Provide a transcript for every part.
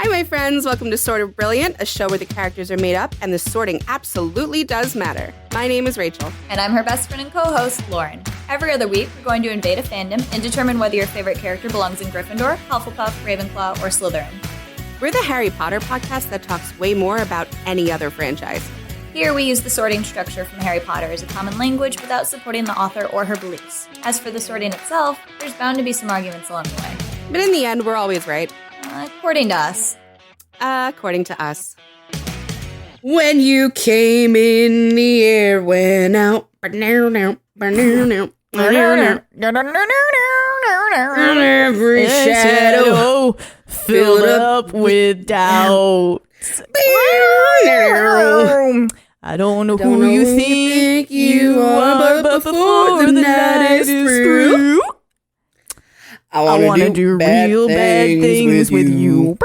Hi, my friends. Welcome to Sort of Brilliant, a show where the characters are made up and the sorting absolutely does matter. My name is Rachel. And I'm her best friend and co-host, Lauren. Every other week, we're going to invade a fandom and determine whether your favorite character belongs in Gryffindor, Hufflepuff, Ravenclaw, or Slytherin. We're the Harry Potter podcast that talks way more about any other franchise. Here, we use the sorting structure from Harry Potter as a common language without supporting the author or her beliefs. As for the sorting itself, there's bound to be some arguments along the way. But in the end, we're always right. According to us. According to us. When you came in, the air went out. Every shadow filled up with doubt. I don't know who you think you are, but before the night is through, I want to do real bad things with you.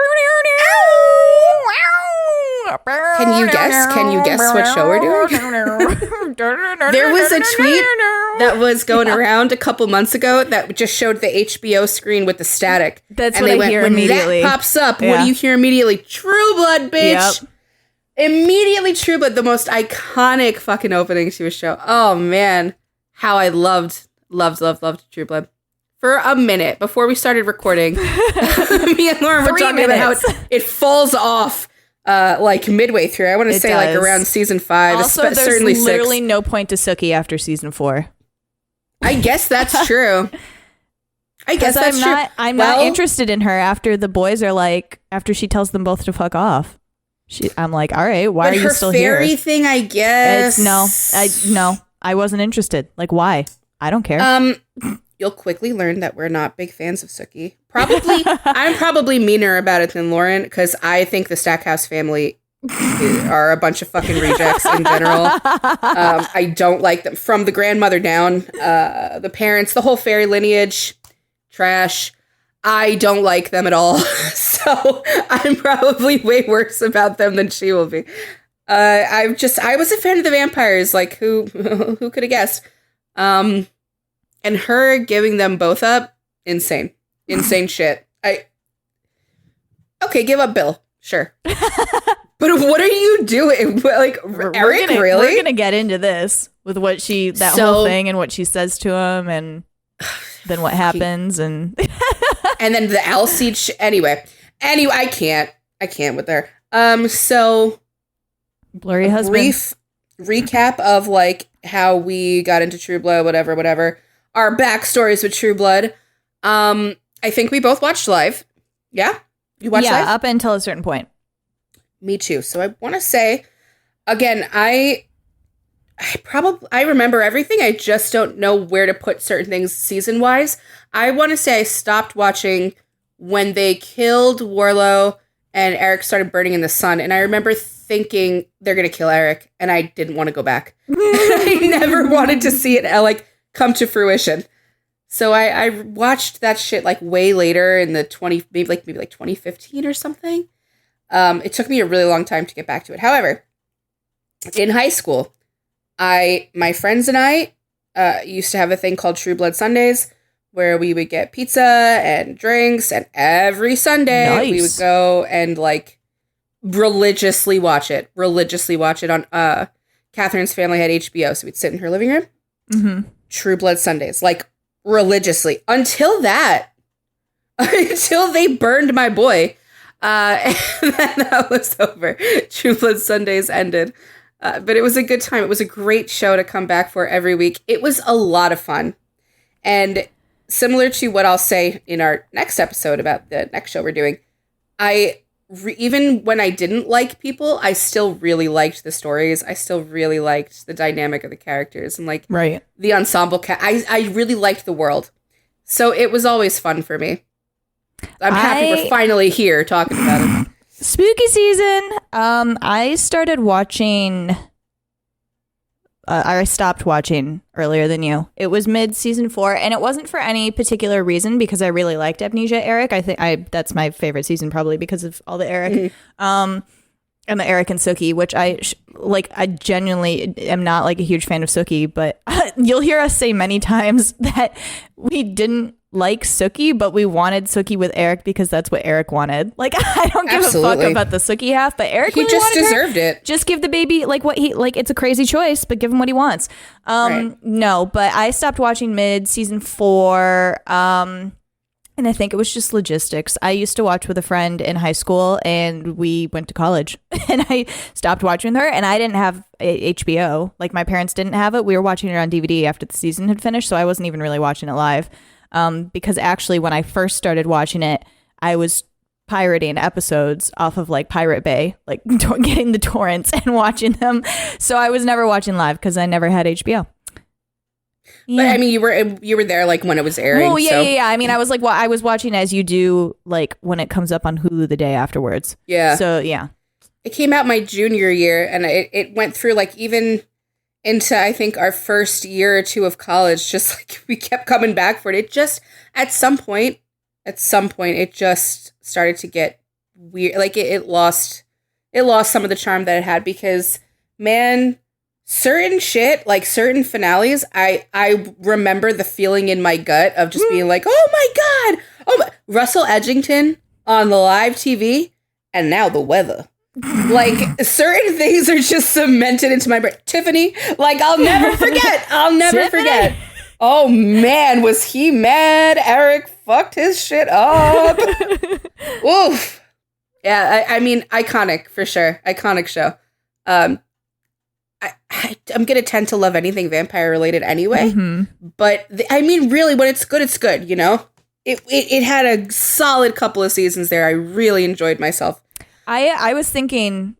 Can you guess? Can you guess what show we're doing? There was a tweet that was going around a couple months ago that just showed the HBO screen with the static. That's and what I hear immediately. When that pops up, what do you hear immediately? True Blood, bitch. Yep. Immediately True Blood, the most iconic fucking opening to a show. Oh, man. How I loved True Blood. For a minute, before we started recording, me and Lauren were talking about how it falls off like midway through. I want to say like around season 5. Also, there's certainly literally 6. No point to Sookie after season 4. I guess that's true. I'm not interested in her after the boys are like, after she tells them both to fuck off. I'm like, all right, why are you still here? Fairy thing, I guess. No, I wasn't interested. Like, why? I don't care. You'll quickly learn that we're not big fans of Sookie. I'm probably meaner about it than Lauren because I think the Stackhouse family are a bunch of fucking rejects in general. I don't like them from the grandmother down. The parents, the whole fairy lineage, trash. I don't like them at all. So I'm probably way worse about them than she will be. I was a fan of the vampires. Like who could have guessed? And her giving them both up, insane shit. Okay, give up Bill, sure. But what are you doing? Like, Eric, really? We're gonna get into this with what whole thing and what she says to him, and then what happens, and and then the Alcide anyway, I can't with her. So blurry husband. Brief recap of like how we got into True Blood, whatever. Our backstories with True Blood. I think we both watched live. Yeah? You watched live? Yeah, up until a certain point. Me too. So I want to say, again, I remember everything. I just don't know where to put certain things season-wise. I want to say I stopped watching when they killed Warlow and Eric started burning in the sun. And I remember thinking they're going to kill Eric. And I didn't want to go back. I never wanted to see it come to fruition. So I watched that shit like way later in the maybe 2015 or something. It took me a really long time to get back to it. However, in high school, my friends and I used to have a thing called True Blood Sundays where we would get pizza and drinks, and every Sunday we would go and like religiously watch it on Catherine's family had HBO, so we'd sit in her living room. Mm-hmm. True Blood Sundays, like religiously until they burned my boy. And then that was over. True Blood Sundays ended. But it was a good time. It was a great show to come back for every week. It was a lot of fun. And similar to what I'll say in our next episode about the next show we're doing, even when I didn't like people, I still really liked the stories. I still really liked the dynamic of the characters and like the ensemble. I really liked the world. So it was always fun for me. I'm happy we're finally here talking about it. Spooky season. I started watching. I stopped watching earlier than you. It was mid season 4, and it wasn't for any particular reason because I really liked Amnesia Eric. I think that's my favorite season probably because of all the Eric, and the Eric and Sookie, which I genuinely am not like a huge fan of Sookie, but you'll hear us say many times that we didn't like Sookie, but we wanted Sookie with Eric because that's what Eric wanted. Like, I don't give a fuck about the Sookie half, but Eric he really just wanted deserved her. it. Just give the baby like what he like. It's a crazy choice, but give him what he wants. Right. No, but I stopped watching mid season 4. And I think it was just logistics. I used to watch with a friend in high school, and we went to college, and I stopped watching with her, and I didn't have HBO. Like, my parents didn't have it. We were watching it on DVD after the season had finished, so I wasn't even really watching it live. Because actually, when I first started watching it, I was pirating episodes off of like Pirate Bay, like getting the torrents and watching them. So I was never watching live because I never had HBO. But I mean, you were there like when it was airing. Oh yeah. I mean, I was like, well, I was watching as you do, like when it comes up on Hulu the day afterwards. Yeah. So yeah, it came out my junior year, and it went through like even into I think our first year or two of college. Just like we kept coming back for it. It just at some point, it just started to get weird. Like it lost some of the charm that it had because man. Certain shit, like certain finales, I remember the feeling in my gut of just being like, oh my God, Russell Edgington on the live TV, and now the weather. Like, certain things are just cemented into my brain. Tiffany, like, I'll never forget. Oh man, was he mad? Eric fucked his shit up. Oof. Yeah, I mean, iconic for sure. Iconic show. I'm going to tend to love anything vampire related anyway. Mm-hmm. But I mean, really, when it's good, you know? It had a solid couple of seasons there. I really enjoyed myself. I was thinking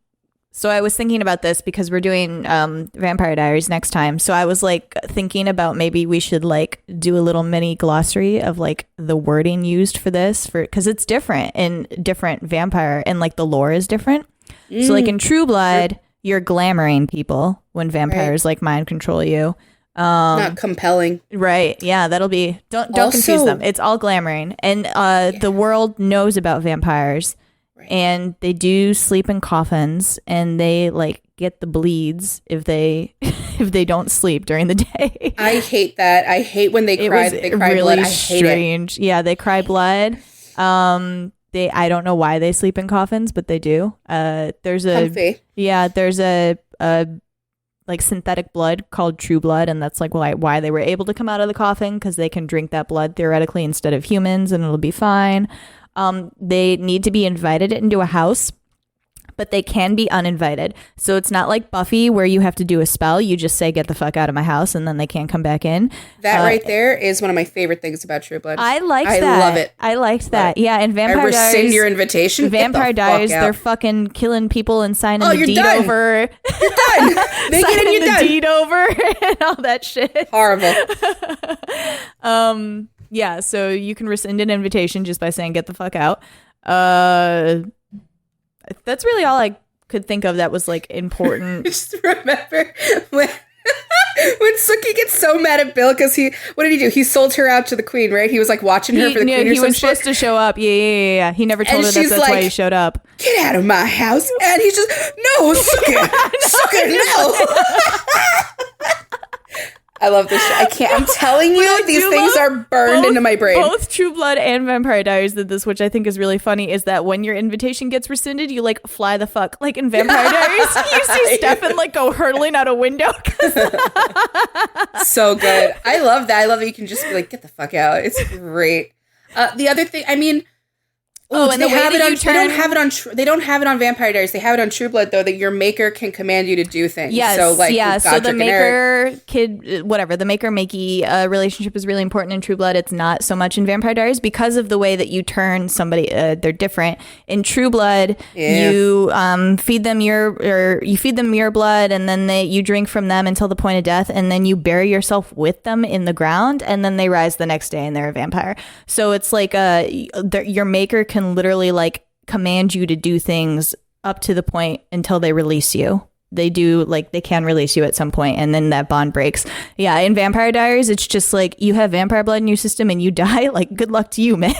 about this because we're doing Vampire Diaries next time. So I was like thinking about maybe we should like do a little mini glossary of like the wording used for this because it's different in different vampire and like the lore is different. So like in True Blood, you're glamoring people when vampires like mind control you. Not compelling. Right. Yeah, that'll be don't confuse them. It's all glamoring. And the world knows about vampires. Right. And they do sleep in coffins and they like get the bleeds if they don't sleep during the day. I hate that. I hate when they cry really blood. I hate strange. It. Yeah, they cry blood. I don't know why they sleep in coffins, but they do. There's a like synthetic blood called True Blood, and that's like why they were able to come out of the coffin because they can drink that blood theoretically instead of humans, and it'll be fine. They need to be invited into a house, but they can be uninvited. So it's not like Buffy where you have to do a spell. You just say, get the fuck out of my house, and then they can't come back in. That right there is one of my favorite things about True Blood. I that. I love it. I liked that. Yeah, and Vampire Diaries. I rescind your invitation. Vampire Diaries, they're fucking killing people and signing the deed done. over. You're done. They get in, you're done. Deed over and all that shit. Horrible. Yeah, so you can rescind an invitation just by saying, get the fuck out. That's really all I could think of that was like important. Just remember when Sookie gets so mad at Bill because what did he do? He sold her out to the queen, right? He was like watching her for the queen or some shit. He was supposed to show up. Yeah. He never told her that's like, why he showed up. Get out of my house. And he's just, no, Sookie, no. I love this shit. I can't. I'm telling you, these things are burned into my brain. Both True Blood and Vampire Diaries did this, which I think is really funny, is that when your invitation gets rescinded, you like fly the fuck. Like in Vampire Diaries, you see Stefan like go hurtling out a window. So good. I love that. I love that you can just be like, get the fuck out. It's great. The other thing, I mean, and they don't have it on Vampire Diaries. They have it on True Blood though, that your maker can command you to do things. Yes, so like so the maker the maker makey relationship is really important in True Blood. It's not so much in Vampire Diaries because of the way that you turn somebody. They're different in True Blood. Yeah. You feed them your blood, and then you drink from them until the point of death, and then you bury yourself with them in the ground, and then they rise the next day and they're a vampire. So it's like your maker can literally like command you to do things up to the point until they release you. They can release you at some point, and then that bond breaks. Yeah, in Vampire Diaries, it's just like you have vampire blood in your system and you die. Like, good luck to you, man.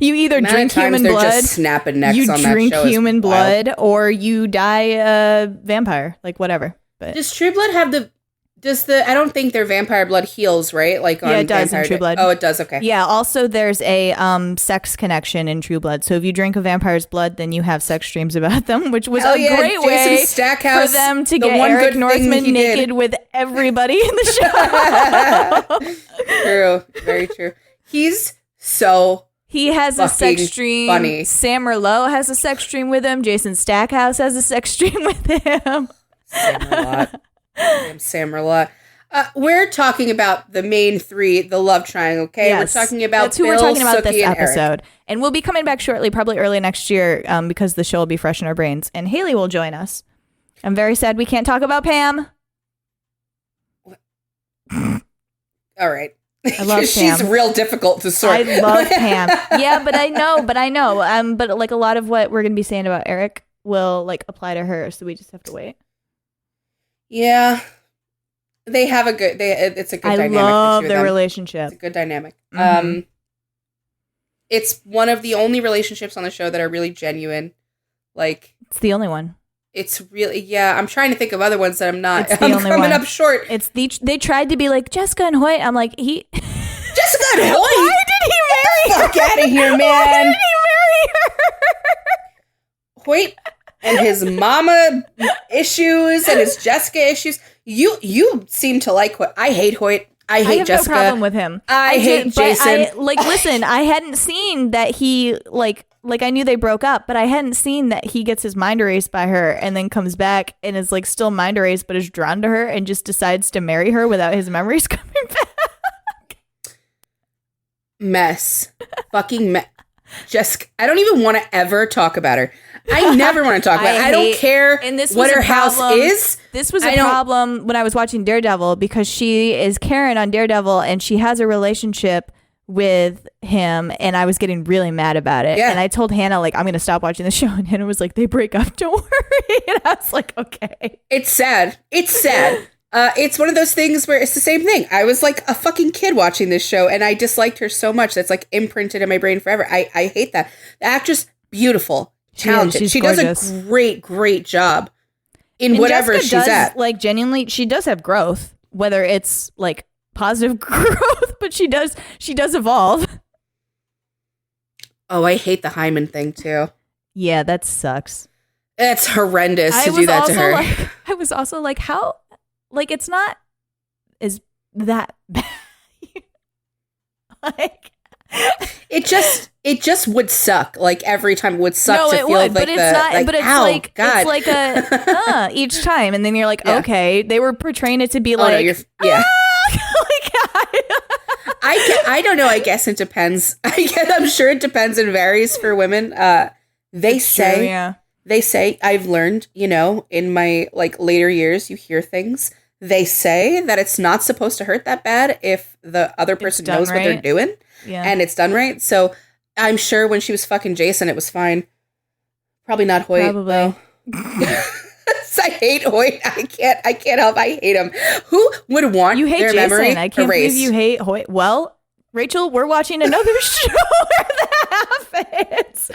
You either drink human blood, just snapping necks you on drink that show human blood, or you die vampire. Like, whatever. But does True Blood have I don't think their vampire blood heals, right? Like on it does in Vampire True Blood. Oh, it does. Okay. Yeah. Also, there's a sex connection in True Blood. So if you drink a vampire's blood, then you have sex dreams about them, which was a great way Stackhouse, for them to get Eric Northman naked with everybody in the show. True. Very true. He's so. He has a sex dream. Funny. Sam Merlot has a sex dream with him. Jason Stackhouse has a sex dream with him. Sam Merlot. Damn Sam Merlot. We're talking about the main three, the love triangle, okay? Yes. We're talking about That's who Bill, we're talking about Sookie, this and episode. Eric. And we'll be coming back shortly, probably early next year, because the show will be fresh in our brains. And Haley will join us. I'm very sad we can't talk about Pam. All right. I love Pam. She's real difficult to sort. I love Pam. Yeah, but I know. But like a lot of what we're going to be saying about Eric will like apply to her. So we just have to wait. Yeah. They have a good, it's a good dynamic. I love their relationship. It's a good dynamic. Mm-hmm. It's one of the only relationships on the show that are really genuine. Like, it's the only one. It's really, yeah. I'm trying to think of other ones that I'm not. It's the I'm only coming one. up short. It's they tried to be like Jessica and Hoyt. I'm like, Jessica and Hoyt? Why did he marry her? Fuck out of here, man. Why did he marry her? Hoyt and his mama issues and his Jessica issues. You seem to like Hoyt. I hate Hoyt. I hate Jessica. No problem with him. I hate Jason. Listen, I hadn't seen that he like I knew they broke up, but I hadn't seen that he gets his mind erased by her and then comes back and is like still mind erased, but is drawn to her and just decides to marry her without his memories coming back. Mess. Fucking mess. Jessica, I don't even want to ever talk about her. I never want to talk about her. I don't care what her house is. This was a problem when I was watching Daredevil because she is Karen on Daredevil and she has a relationship with him and I was getting really mad about it. Yeah. And I told Hannah, like, I'm going to stop watching the show. And Hannah was like, they break up, don't worry. And I was like, okay. It's sad. It's sad. It's one of those things where it's the same thing. I was like a fucking kid watching this show and I disliked her so much that's like imprinted in my brain forever. I hate that. The actress, beautiful, talented. She does a great job in whatever Jessica she's at. Like genuinely, she does have growth, whether it's like positive growth, but she does evolve. Oh, I hate the hymen thing too. Yeah, that sucks. It's horrendous to do that to her. I was also like, how? Like, it's not as that bad. Like, it just would suck. Like every time it would suck. No, to it feel would, like but it's not. like, but it's ow, like God. it's like a each time, and then you're like, Yeah. okay, they were portraying it to be like, no, yeah. like, I don't know. I guess it depends. I'm sure it depends and varies for women. They say. True, yeah. They say, I've learned, in my like later years, you hear things. They say that it's not supposed to hurt that bad if the other person knows what they're doing and it's done right. So I'm sure when she was fucking Jason, it was fine. Probably not Hoyt. Probably. I hate Hoyt. I can't help. I hate him. Who would want You hate their Jason. memory I can't erased? believe you hate Hoyt. Well, Rachel, we're watching another show where that happens.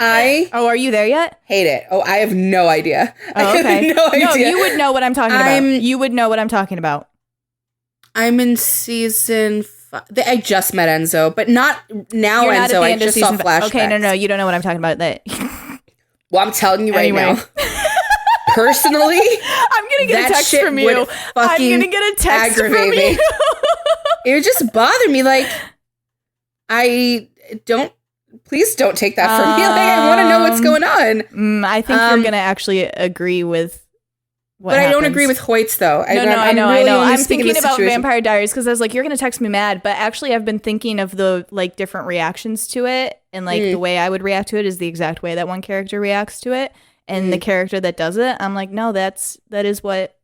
Are you there yet? Hate it. Oh, I have no idea. Oh, okay. I have no idea. No, you would know what I'm talking about. You would know what I'm talking about. I'm in season 5. I just met Enzo, but not now. You're not Enzo, at the I end of just saw season flashbacks. Okay, no, you don't know what I'm talking about. That. Well, I'm telling you right now. Personally, I'm gonna get a text from you. I'm gonna get a text from you. It would just bother me. Like, please don't take that from me. Like, I want to know what's going on. I think you're gonna actually agree with what But happens. I don't agree with Hoyt's, though. I know. I'm thinking about Vampire Diaries because I was like, you're gonna text me mad. But actually, I've been thinking of the like different reactions to it, and like the way I would react to it is the exact way that one character reacts to it, and the character that does it, I'm like, no, that is what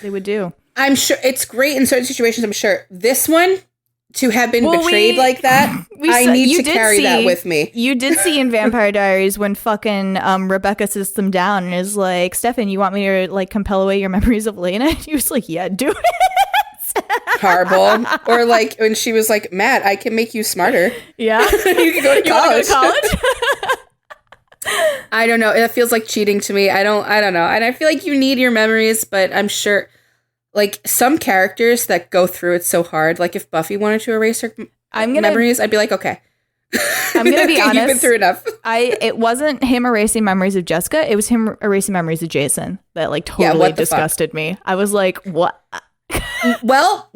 they would do. I'm sure it's great in certain situations. I'm sure this one to have been betrayed like that. I need to carry that with me. You did see in Vampire Diaries when fucking Rebecca sits them down and is like, Stefan, you want me to like compel away your memories of Lena? And he was like, yeah, do it. Horrible. Or like when she was like, Matt, I can make you smarter. Yeah. You can go to college. You want to go to college? I don't know. It feels like cheating to me. I don't know. And I feel like you need your memories, but I'm sure like some characters that go through it so hard. Like if Buffy wanted to erase her memories, I'd be like, okay. I'm gonna be honest. You've been through enough. It wasn't him erasing memories of Jessica. It was him erasing memories of Jason that like totally disgusted me. I was like, what? Well,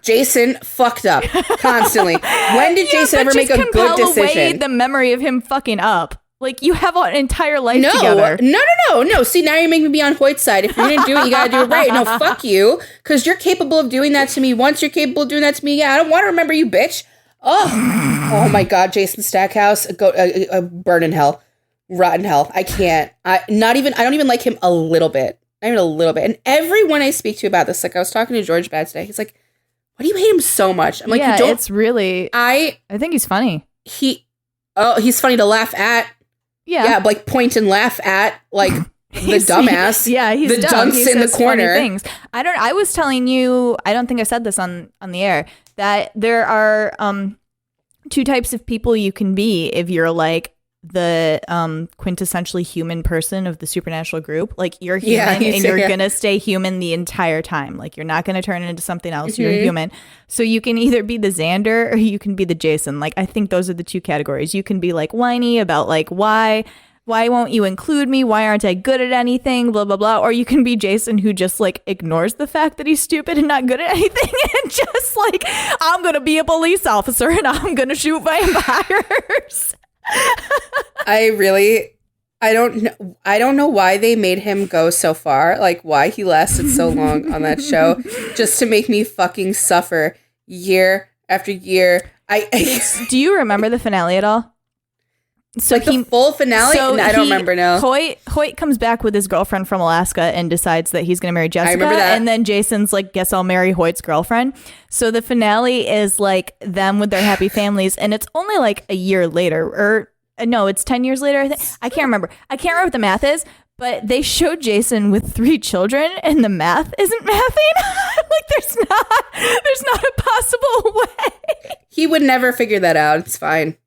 Jason fucked up constantly. When did Jason ever make a good decision? Away the memory of him fucking up. Like you have an entire life together. No. See, now you're making me be on Hoyt's side. If you're gonna do it, you gotta do it right. No, fuck you, because you're capable of doing that to me. Once you're capable of doing that to me, yeah, I don't want to remember you, bitch. Oh my God, Jason Stackhouse, burn in hell, rot in hell. I can't. I don't even like him a little bit. Not even a little bit. And everyone I speak to about this, like I was talking to George Bad today, he's like, "Why do you hate him so much?" I'm like, yeah, "You don't." It's really. I think he's funny. He's funny to laugh at. Yeah, like point and laugh at, like the dumbass. Yeah, he's the dumb. dunce in the corner. Things. I was telling you. I don't think I said this on the air, that there are two types of people you can be if you're like the quintessentially human person of the supernatural group. Like you're human and you're gonna stay human the entire time. Like you're not gonna turn into something else. Mm-hmm. You're human. So you can either be the Xander or you can be the Jason. Like I think those are the two categories. You can be like whiny about like why won't you include me? Why aren't I good at anything? Blah, blah, blah. Or you can be Jason who just like ignores the fact that he's stupid and not good at anything and just like, I'm going to be a police officer and I'm going to shoot vampires. I don't know why they made him go so far. Like why he lasted so long on that show just to make me fucking suffer year after year. Do you remember the finale at all? So like the full finale? So I don't remember, no. Hoyt comes back with his girlfriend from Alaska and decides that he's going to marry Jessica. I remember that. And then Jason's like, guess I'll marry Hoyt's girlfriend. So the finale is like them with their happy families. And it's only like a year later. Or no, it's 10 years later. I can't remember. I can't remember what the math is. But they showed Jason with 3 children and the math isn't mathing. Like there's not a possible way. He would never figure that out. It's fine.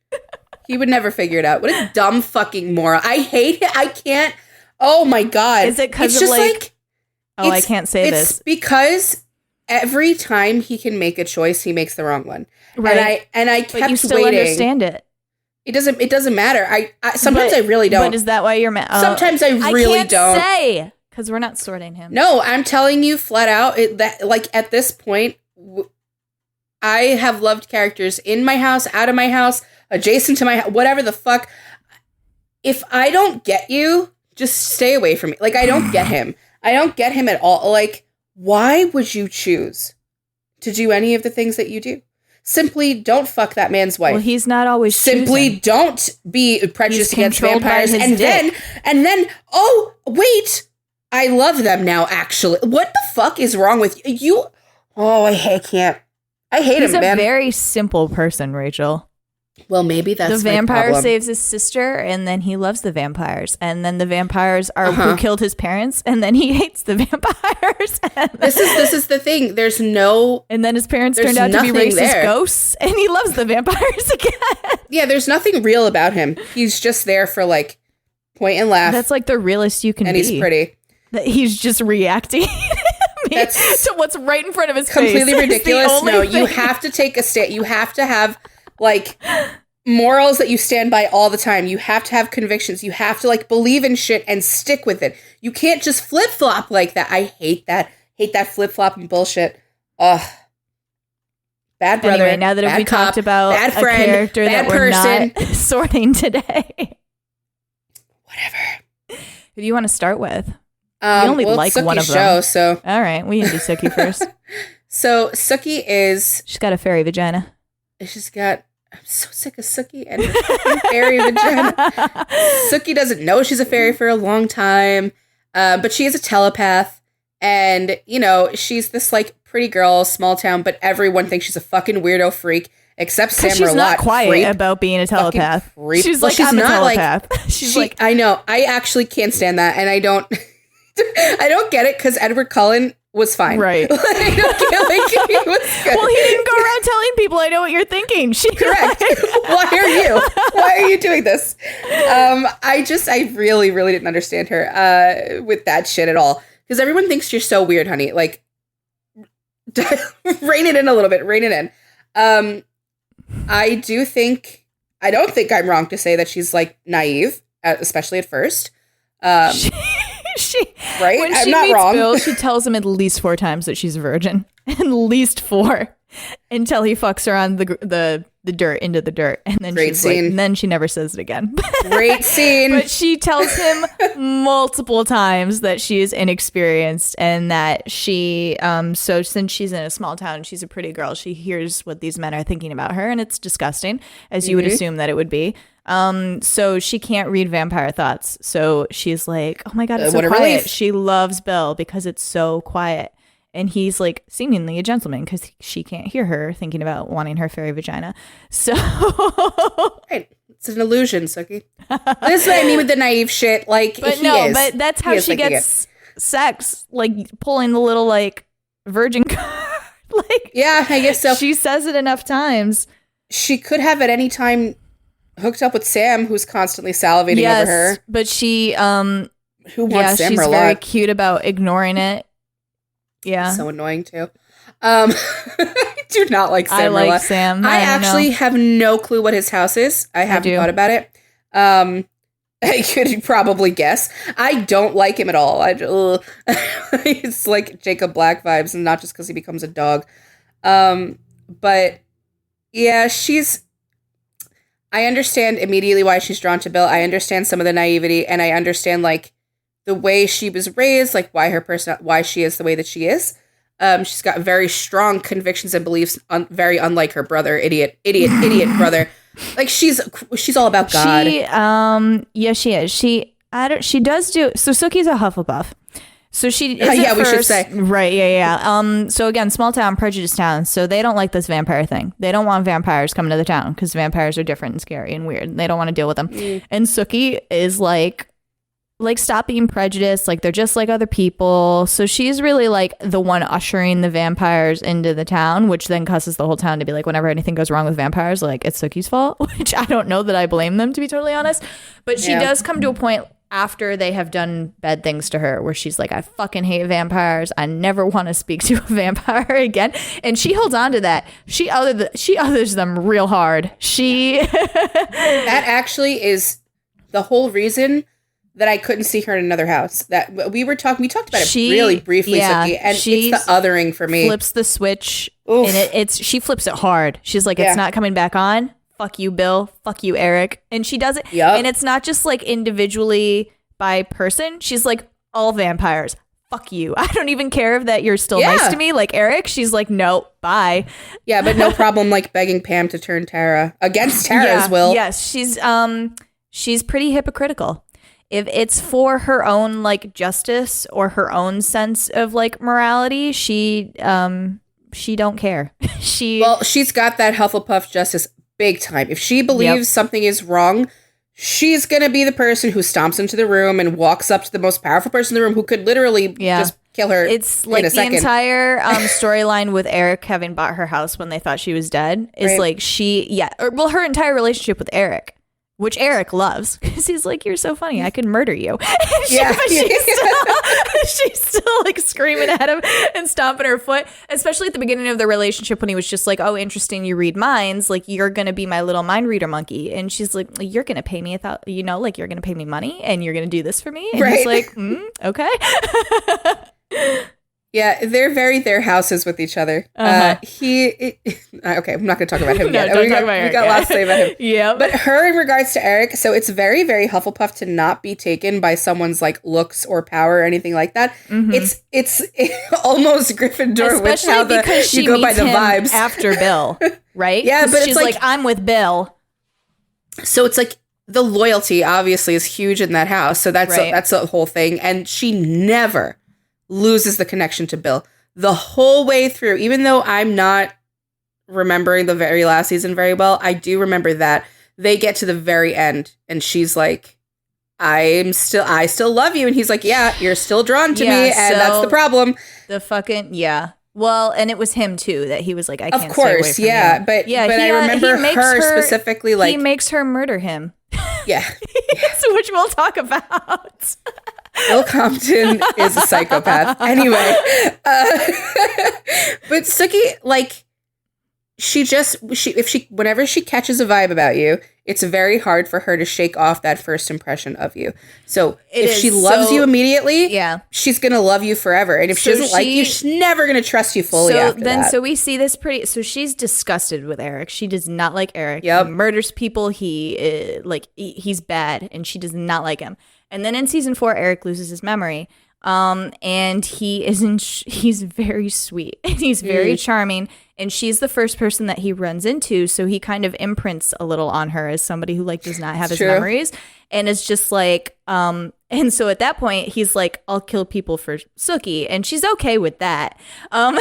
He would never figure it out. What a dumb fucking moron. I hate it. I can't. Oh my God. Is it because of like I can't say this. It's because every time he can make a choice, he makes the wrong one. Right. And I kept waiting. But you still understand it. It doesn't matter. Sometimes I really don't. But is that why you're mad? Sometimes I really don't. I can't say because we're not sorting him. No, I'm telling you flat out that like at this point, I have loved characters in my house, out of my house, adjacent to my whatever the fuck. If I don't get you, just stay away from me. Like I don't get him. I don't get him at all. Like why would you choose to do any of the things that you do? Simply don't fuck that man's wife. Well, he's not always simply choosing. Don't be prejudiced against vampires. And dick. then oh wait, I love them now. Actually, what the fuck is wrong with you? Oh, I can't. I hate him, man. He's a very simple person, Rachel. Well, maybe that's the vampire saves his sister, and then he loves the vampires, and then the vampires are who killed his parents, and then he hates the vampires. This is the thing. There's no, and then his parents turned out to be racist ghosts, and he loves the vampires again. Yeah, there's nothing real about him. He's just there for like point and laugh. That's like the realest you can be. And he's pretty. That he's just reacting. To what's right in front of his completely face. Ridiculous. No, you have to take a stand. You have to have like morals that you stand by all the time. You have to have convictions. You have to like believe in shit and stick with it. You can't just flip flop like that. I hate that. Hate that flip flopping bullshit. Ugh. Bad brother. Anyway, now that we talked about bad friend, a character bad that person. We're not sorting today. Whatever. Who do you want to start with? We only like Sookie's one of them. Show, so. All right, we can do Sookie first. So Sookie is... She's got a fairy vagina. She's got... I'm so sick of Sookie and her fucking fairy vagina. Sookie doesn't know she's a fairy for a long time, but she is a telepath, and, you know, she's this, like, pretty girl, small town, but everyone thinks she's a fucking weirdo freak, except Sam she's not quiet creep, about being a telepath. She's like, I'm a telepath. Like, she's like... I know. I actually can't stand that, and I don't... I don't get it because Edward Cullen was fine. Right. I don't get like he was good. Well, he didn't go around telling people, I know what you're thinking. Correct. Why are you doing this? I really didn't understand her with that shit at all. Because everyone thinks you're so weird, honey. Like, rein it in a little bit. Rein it in. I don't think I'm wrong to say that she's like naive, especially at first. Right? When I'm she not meets wrong. Bill, she tells him at least 4 times that she's a virgin. At least 4. Until he fucks her on the dirt, into the dirt. And then Great she's scene. like, and then she never says it again. Great scene. But she tells him multiple times that she is inexperienced and that she, so since she's in a small town, she's a pretty girl, she hears what these men are thinking about her, and it's disgusting, as you would assume that it would be. So she can't read vampire thoughts. So she's like, oh my God, it's so quiet. Relief. She loves Bill because it's so quiet. And he's like seemingly a gentleman because she can't hear her thinking about wanting her fairy vagina. So Right. It's an illusion, Sookie. This is what I mean with the naive shit. Like, but but that's how she gets sex, like pulling the little like virgin card. Like, yeah, I guess so. She says it enough times. She could have at any time hooked up with Sam, who's constantly salivating over her. But she Who wants Sam she's a lot? very cute about ignoring it. Yeah. So annoying too. I do not like Sam. I like Marla. Sam. I don't actually know. have no clue what his house is. I haven't do. thought about it. I could probably guess. I don't like him at all. It's like Jacob Black vibes, and not just because he becomes a dog. But yeah, I understand immediately why she's drawn to Bill. I understand some of the naivety, and I understand like the way she was raised, like why she is the way that she is. She's got very strong convictions and beliefs, very unlike her brother, idiot brother. Like she's all about God. Yeah, she is. She does do. So Sookie's a Hufflepuff. So she is yeah, at we first, should say. Right, yeah. So again, small town, prejudice town. So they don't like this vampire thing. They don't want vampires coming to the town because vampires are different and scary and weird. They don't want to deal with them. And Sookie is like stop being prejudiced, like they're just like other people. So she's really like the one ushering the vampires into the town, which then causes the whole town to be like, whenever anything goes wrong with vampires, like it's Sookie's fault, which I don't know that I blame them, to be totally honest. But she does come to a point after they have done bad things to her where she's like, I fucking hate vampires, I never want to speak to a vampire again. And she holds on to that. She others them real hard. That actually is the whole reason that I couldn't see her in another house. That we talked about it really briefly, Sookie, and it's the othering for me. Flips the switch. Oof. And she flips it hard. She's like, it's not coming back on. Fuck you, Bill. Fuck you, Eric. And she does it. Yep. And it's not just like individually by person. She's like, all vampires. Fuck you. I don't even care if that you're still nice to me. Like Eric, she's like, no, bye. Yeah, but no problem like begging Pam to turn Tara against Tara's will. Yes, she's pretty hypocritical. If it's for her own like justice or her own sense of like morality, she don't care. She's got that Hufflepuff justice big time. If she believes something is wrong, she's gonna be the person who stomps into the room and walks up to the most powerful person in the room who could literally just kill her. It's like the entire storyline with Eric having bought her house when they thought she was dead is like her entire relationship with Eric. Which Eric loves because he's like, you're so funny. I could murder you. She's still like screaming at him and stomping her foot, especially at the beginning of the relationship when he was just like, oh, interesting. You read minds. Like, you're going to be my little mind reader monkey. And she's like, you're going to pay me like you're going to pay me money and you're going to do this for me. And he's like, okay. Yeah, they're very their houses with each other. Okay, I'm not going to talk about him yet. We got lots to say about him. Yeah. But her in regards to Eric, so it's very, very Hufflepuff to not be taken by someone's like looks or power or anything like that. Mm-hmm. It's almost Gryffindor, especially because she go by meets the him vibes after Bill, right? Yeah, but she's like, I'm with Bill. So it's like the loyalty obviously is huge in that house. So that's the whole thing, and she never loses the connection to Bill the whole way through. Even though I'm not remembering the very last season very well, I do remember that they get to the very end and she's like, I still love you. And he's like, yeah, you're still drawn to me. And that's the problem. The fucking, well, and it was him too that he was like, I can't of course, stay away from you. But I remember her specifically like he makes her murder him. Yeah. Which we'll talk about. Bill Compton is a psychopath. Anyway, but Sookie, like, whenever she catches a vibe about you, it's very hard for her to shake off that first impression of you. So if she loves you immediately, she's going to love you forever. And if she doesn't like you, she's never going to trust you fully after that. So we see this so she's disgusted with Eric. She does not like Eric. Yep. He murders people. He's bad, and she does not like him. And then in season 4, Eric loses his memory. And he's very sweet and he's very charming, and she's the first person that he runs into, so he kind of imprints a little on her as somebody who like does not have his memories, and it's just like and so at that point he's like, I'll kill people for Sookie, and she's okay with that. Not a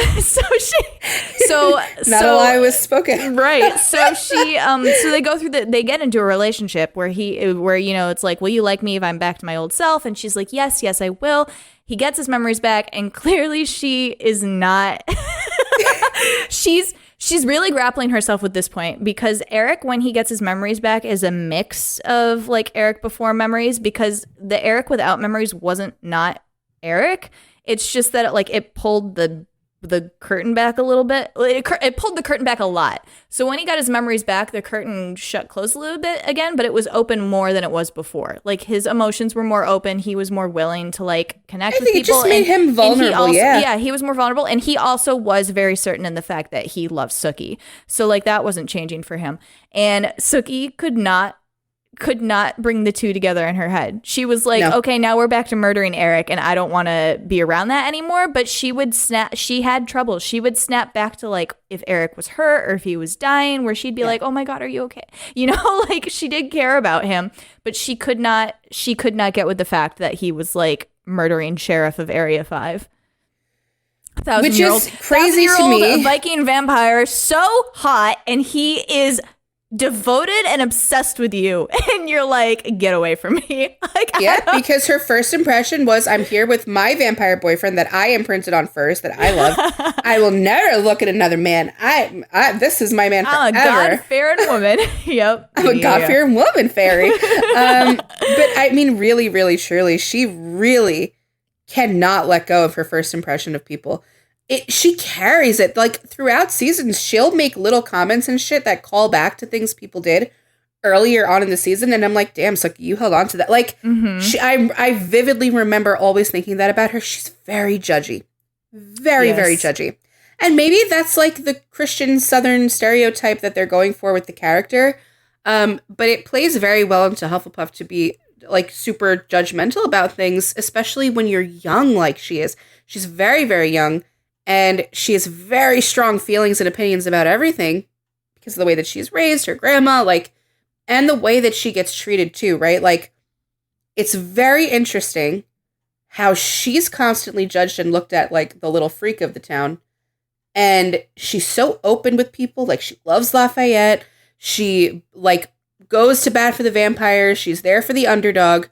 lie was spoken. Right. So she so they go through they get into a relationship where it's like, will you like me if I'm back to my old self? And she's like, yes, I will. He gets his memories back, and clearly she is not she's really grappling herself with this point, because Eric, when he gets his memories back, is a mix of like Eric before memories, because the Eric without memories wasn't not Eric. It's just that it pulled the curtain back a little bit. It pulled the curtain back a lot. So when he got his memories back, the curtain shut closed a little bit again, but it was open more than it was before. Like, his emotions were more open. He was more willing to like connect with people. I think it just made him vulnerable. He was more vulnerable, and he also was very certain in the fact that he loves Sookie. So like that wasn't changing for him. And Sookie could not bring the two together in her head. She was like, okay, now we're back to murdering Eric, and I don't want to be around that anymore. But she had trouble. She would snap back to like if Eric was hurt or if he was dying, where she'd be like, oh my God, are you okay? Like, she did care about him, but she could not get with the fact that he was like murdering sheriff of Area 5. Which is crazy to me. Viking vampire, so hot, and he is devoted and obsessed with you, and you're like, get away from me. Because her first impression was, I'm here with my vampire boyfriend that I imprinted on first, that I love. I will never look at another man. This is my man forever. I'm a God-fearing woman. Yep. I'm a God-fearing woman, fairy. But I mean, really, really, truly, she really cannot let go of her first impression of people. She carries it. Like, throughout seasons, she'll make little comments and shit that call back to things people did earlier on in the season, and I'm like, damn, Sookie, you held on to that. Like, I vividly remember always thinking that about her. She's very judgy. Very, very judgy. And maybe that's like the Christian Southern stereotype that they're going for with the character. But it plays very well into Hufflepuff to be like super judgmental about things, especially when you're young like she is. She's very, very young. And she has very strong feelings and opinions about everything because of the way that she's raised, her grandma, like, and the way that she gets treated too, right? Like, it's very interesting how she's constantly judged and looked at like the little freak of the town. And she's so open with people. Like, she loves Lafayette. She like goes to bat for the vampires. She's there for the underdog.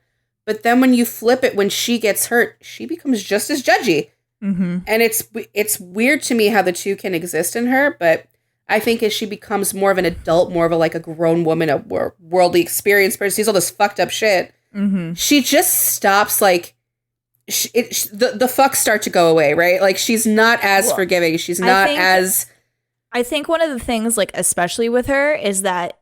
But then when you flip it, when she gets hurt, she becomes just as judgy. Mm-hmm. And it's weird to me how the two can exist in her, but I think as she becomes more of an adult, more of a grown woman, a worldly experienced person, sees all this fucked up shit, she just stops, like, the fucks start to go away, right? Like, she's not as forgiving. She's not I think one of the things, like, especially with her, is that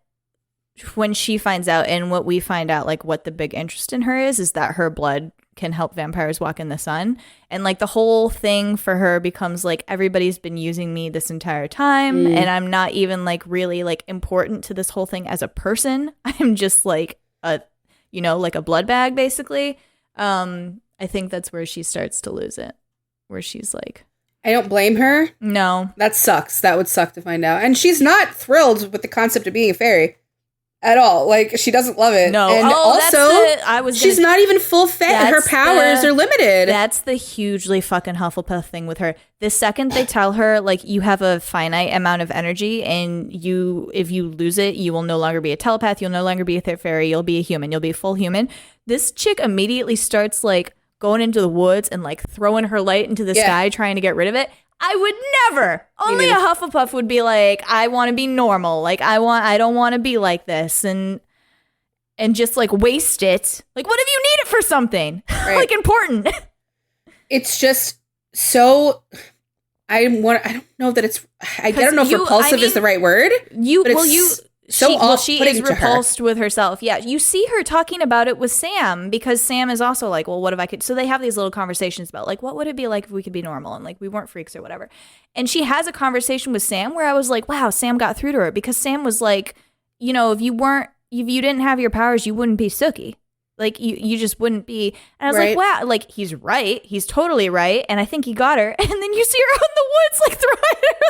when she finds out, and what we find out, like, what the big interest in her is that her blood can help vampires walk in the sun. And like the whole thing for her becomes like, everybody's been using me this entire time, and I'm not even like really like important to this whole thing as a person. I'm just like like a blood bag, basically. I think that's where she starts to lose it, where she's like, I don't blame her. No. That sucks. That would suck to find out. And she's not thrilled with the concept of being a fairy at all. Like, she doesn't love it. No. And also, she's not even full fed. Her powers are limited. That's the hugely fucking Hufflepuff thing with her. The second they tell her, like, you have a finite amount of energy, and if you lose it, you will no longer be a telepath. You'll no longer be a fairy. You'll be a human. You'll be a full human. This chick immediately starts, like, going into the woods and, like, throwing her light into the sky, trying to get rid of it. I would never. Only a Hufflepuff would be like, I want to be normal. Like, I don't want to be like this, and just like waste it. Like, what if you need it for something? like important. It's just so I don't know that it's I don't know if repulsive is the right word. She is repulsed with herself. Yeah, you see her talking about it with Sam because Sam is also like, well, what if I could? So they have these little conversations about like, what would it be like if we could be normal and like we weren't freaks or whatever. And she has a conversation with Sam where I was like, wow, Sam got through to her because Sam was like, you know, if you didn't have your powers, you wouldn't be Sookie. Like you just wouldn't be. And I was like, wow, like he's right. He's totally right. And I think he got her. And then you see her out in the woods, like throwing her.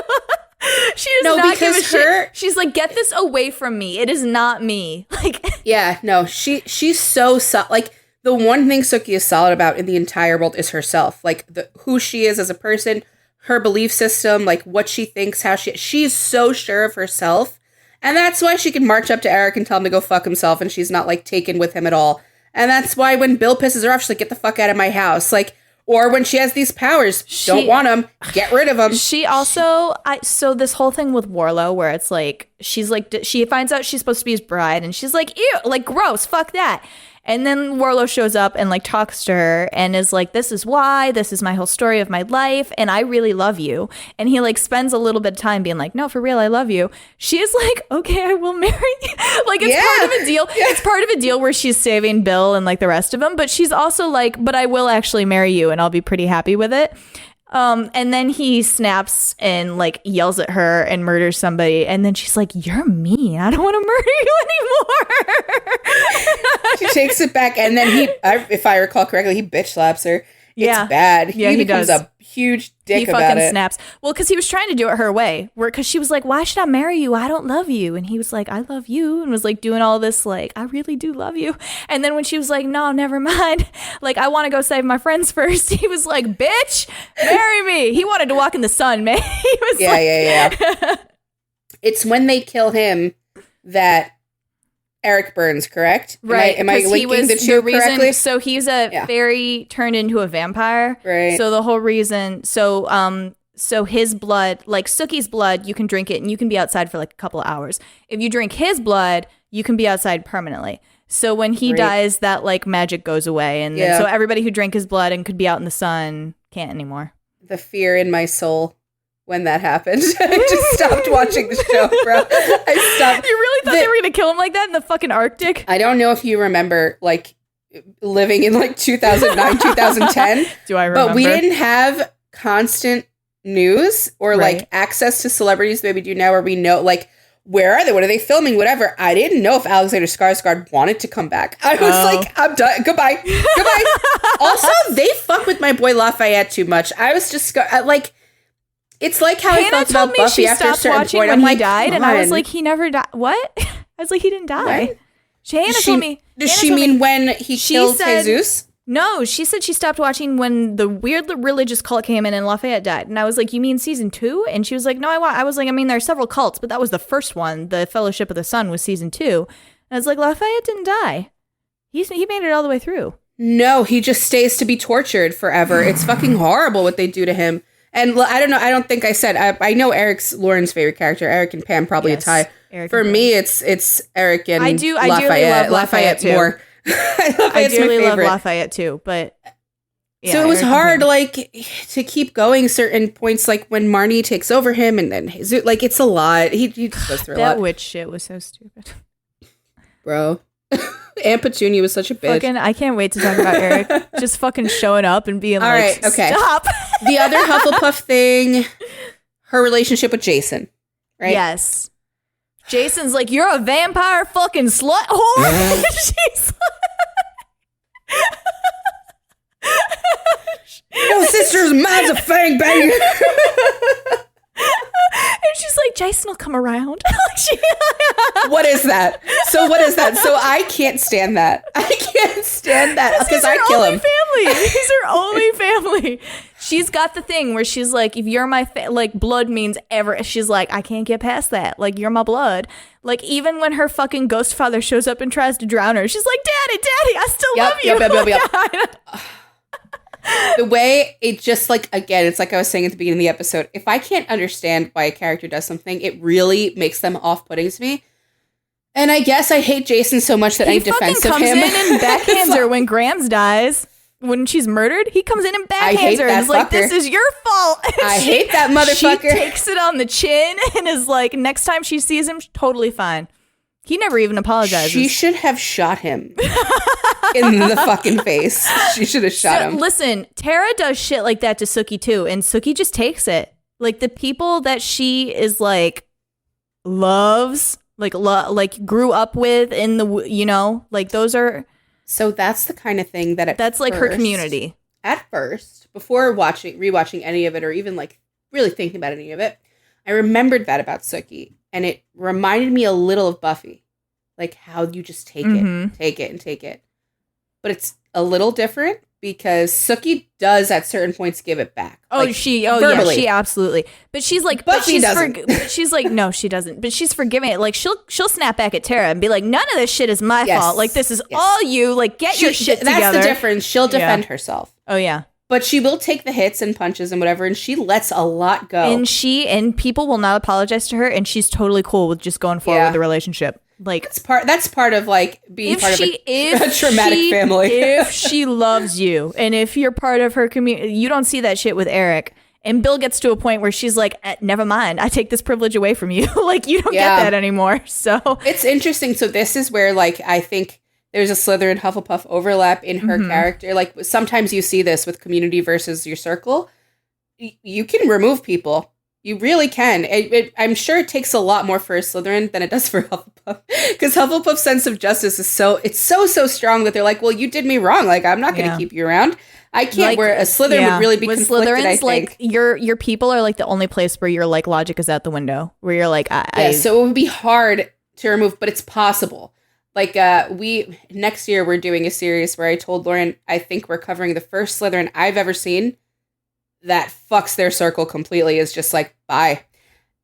She does not give a shit. She's like, get this away from me. It is not me. Like, yeah, no, she's so like the one thing Sookie is solid about in the entire world is herself. Like who she is as a person, her belief system, like what she thinks, how she's so sure of herself. And that's why she can march up to Eric and tell him to go fuck himself. And she's not like taken with him at all. And that's why when Bill pisses her off, she's like, get the fuck out of my house. Like, or when she has these powers, don't want them, get rid of them. She also, so this whole thing with Warlow where it's like, she's like, she finds out she's supposed to be his bride and she's like, ew, like gross, fuck that. And then Warlow shows up and like talks to her and is like, this is why, this is my whole story of my life. And I really love you. And he like spends a little bit of time being like, no, for real, I love you. She is like, okay, I will marry you. Like it's part of a deal. Yeah. It's part of a deal where she's saving Bill and like the rest of them. But she's also like, but I will actually marry you and I'll be pretty happy with it. And then he snaps and like yells at her and murders somebody. And then she's like, you're mean. I don't want to murder you anymore. She takes it back. And then if I recall correctly, he bitch slaps her. It's bad. Yeah, he becomes a huge dick about it. He fucking snaps. Well, because he was trying to do it her way. Because she was like, why should I marry you? I don't love you. And he was like, I love you. And was like doing all this like, I really do love you. And then when she was like, no, never mind. Like, I want to go save my friends first. He was like, bitch, marry me. He wanted to walk in the sun, man. He was yeah. It's when they kill him that Eric burns, correct? Right. Am I linking the two correctly? So he's a fairy turned into a vampire. Right. So the whole reason, so his blood, like Sookie's blood, you can drink it and you can be outside for like a couple of hours. If you drink his blood, you can be outside permanently. So when he dies, that like magic goes away. And then, so everybody who drank his blood and could be out in the sun can't anymore. The fear in my soul. When that happened, I just stopped watching the show, bro. I stopped. You really thought they were going to kill him like that in the fucking Arctic? I don't know if you remember, like, living in, like, 2009, 2010. Do I remember? But we didn't have constant news or, like, access to celebrities the way we do now where we know, like, where are they? What are they filming? Whatever. I didn't know if Alexander Skarsgård wanted to come back. I was like, I'm done. Goodbye. Also, they fuck with my boy Lafayette too much. I was just, like... It's like how Hannah I felt about Buffy after a certain point. When he died, and I was like, he never died. What? I was like, he didn't die. What? Hannah told me. Does she mean when he killed Jesus? No, she said she stopped watching when the weird religious cult came in and Lafayette died. And I was like, you mean season 2? And she was like, no, I was like, I mean, there are several cults, but that was the first one. The Fellowship of the Sun was season 2. And I was like, Lafayette didn't die. He made it all the way through. No, he just stays to be tortured forever. It's fucking horrible what they do to him. And I don't know. I don't think I said. I know Eric's Lauren's favorite character. Eric and Pam probably a tie. Eric For me, it's Eric and I dearly love Lafayette too. More. I dearly love Lafayette too. But yeah, so it was hard, like to keep going certain points, like when Marnie takes over him, and then Jesus, like it's a lot. He goes through a lot. That witch shit was so stupid, bro. Aunt Petunia was such a bitch. I can't wait to talk about Eric just fucking showing up and being stop. The other Hufflepuff thing, her relationship with Jason, right? Yes. Jason's like, you're a vampire fucking slut whore. She's no sister's man's a fang banger. And she's like, Jason will come around. What is that? So I can't stand that. I can't stand that because I kill him. He's her only family. She's got the thing where she's like, if you're my like blood means ever. She's like, I can't get past that. Like, you're my blood. Like, even when her fucking ghost father shows up and tries to drown her, she's like, Daddy, I still love you. Yep. The way it just, like, again, it's like I was saying at the beginning of the episode, if I can't understand why a character does something, it really makes them off-putting to me. And I guess I hate Jason so much that I'm defensive of him. He fucking comes in and backhands her when Grams dies. when she's murdered, he comes in and I hate backhands her that and is like, fucker. this is your fault. I hate that motherfucker. She takes it on the chin and is like, next time she sees him, totally fine. He never even apologizes. She should have shot him in the fucking face. She should have shot him. Listen, Tara does shit like that to Sookie too, and Sookie just takes it. Like the people that she is like loves, like grew up with in the, you know, like those are. So that's the kind of thing that that's like her community. At first, before rewatching any of it, or even like really thinking about any of it, I remembered that about Sookie. And it reminded me a little of Buffy. Like how you just take it. But it's a little different because Sookie does at certain points give it back. Verbally. Yeah, she absolutely. But she's like, Buffy doesn't. She's like, no, she doesn't. But she's forgiving it. Like she'll snap back at Tara and be like, none of this shit is my fault. Like this is all you. Like get your shit together. That's the difference. She'll defend herself. Oh yeah. But she will take the hits and punches and whatever, and she lets a lot go. And people will not apologize to her, and she's totally cool with just going forward with the relationship. Like that's part of like being part of a traumatic family. If she loves you, and if you're part of her community, you don't see that shit with Eric. And Bill gets to a point where she's like, never mind, I take this privilege away from you. Like you don't get that anymore. So it's interesting. So this is where like I think there's a Slytherin Hufflepuff overlap in her character. Like sometimes you see this with community versus your circle. You can remove people. You really can. I'm sure it takes a lot more for a Slytherin than it does for Hufflepuff. Because Hufflepuff's sense of justice is so strong that they're like, well, you did me wrong. Like, I'm not going to keep you around. I can't. Like, where a Slytherin would really be with conflicted, Slytherins, I think. Like, your people are like the only place where your like logic is out the window. Where you're like, so it would be hard to remove, but it's possible. Like, next year we're doing a series where I told Lauren, I think we're covering the first Slytherin I've ever seen that fucks their circle completely, is just like, bye.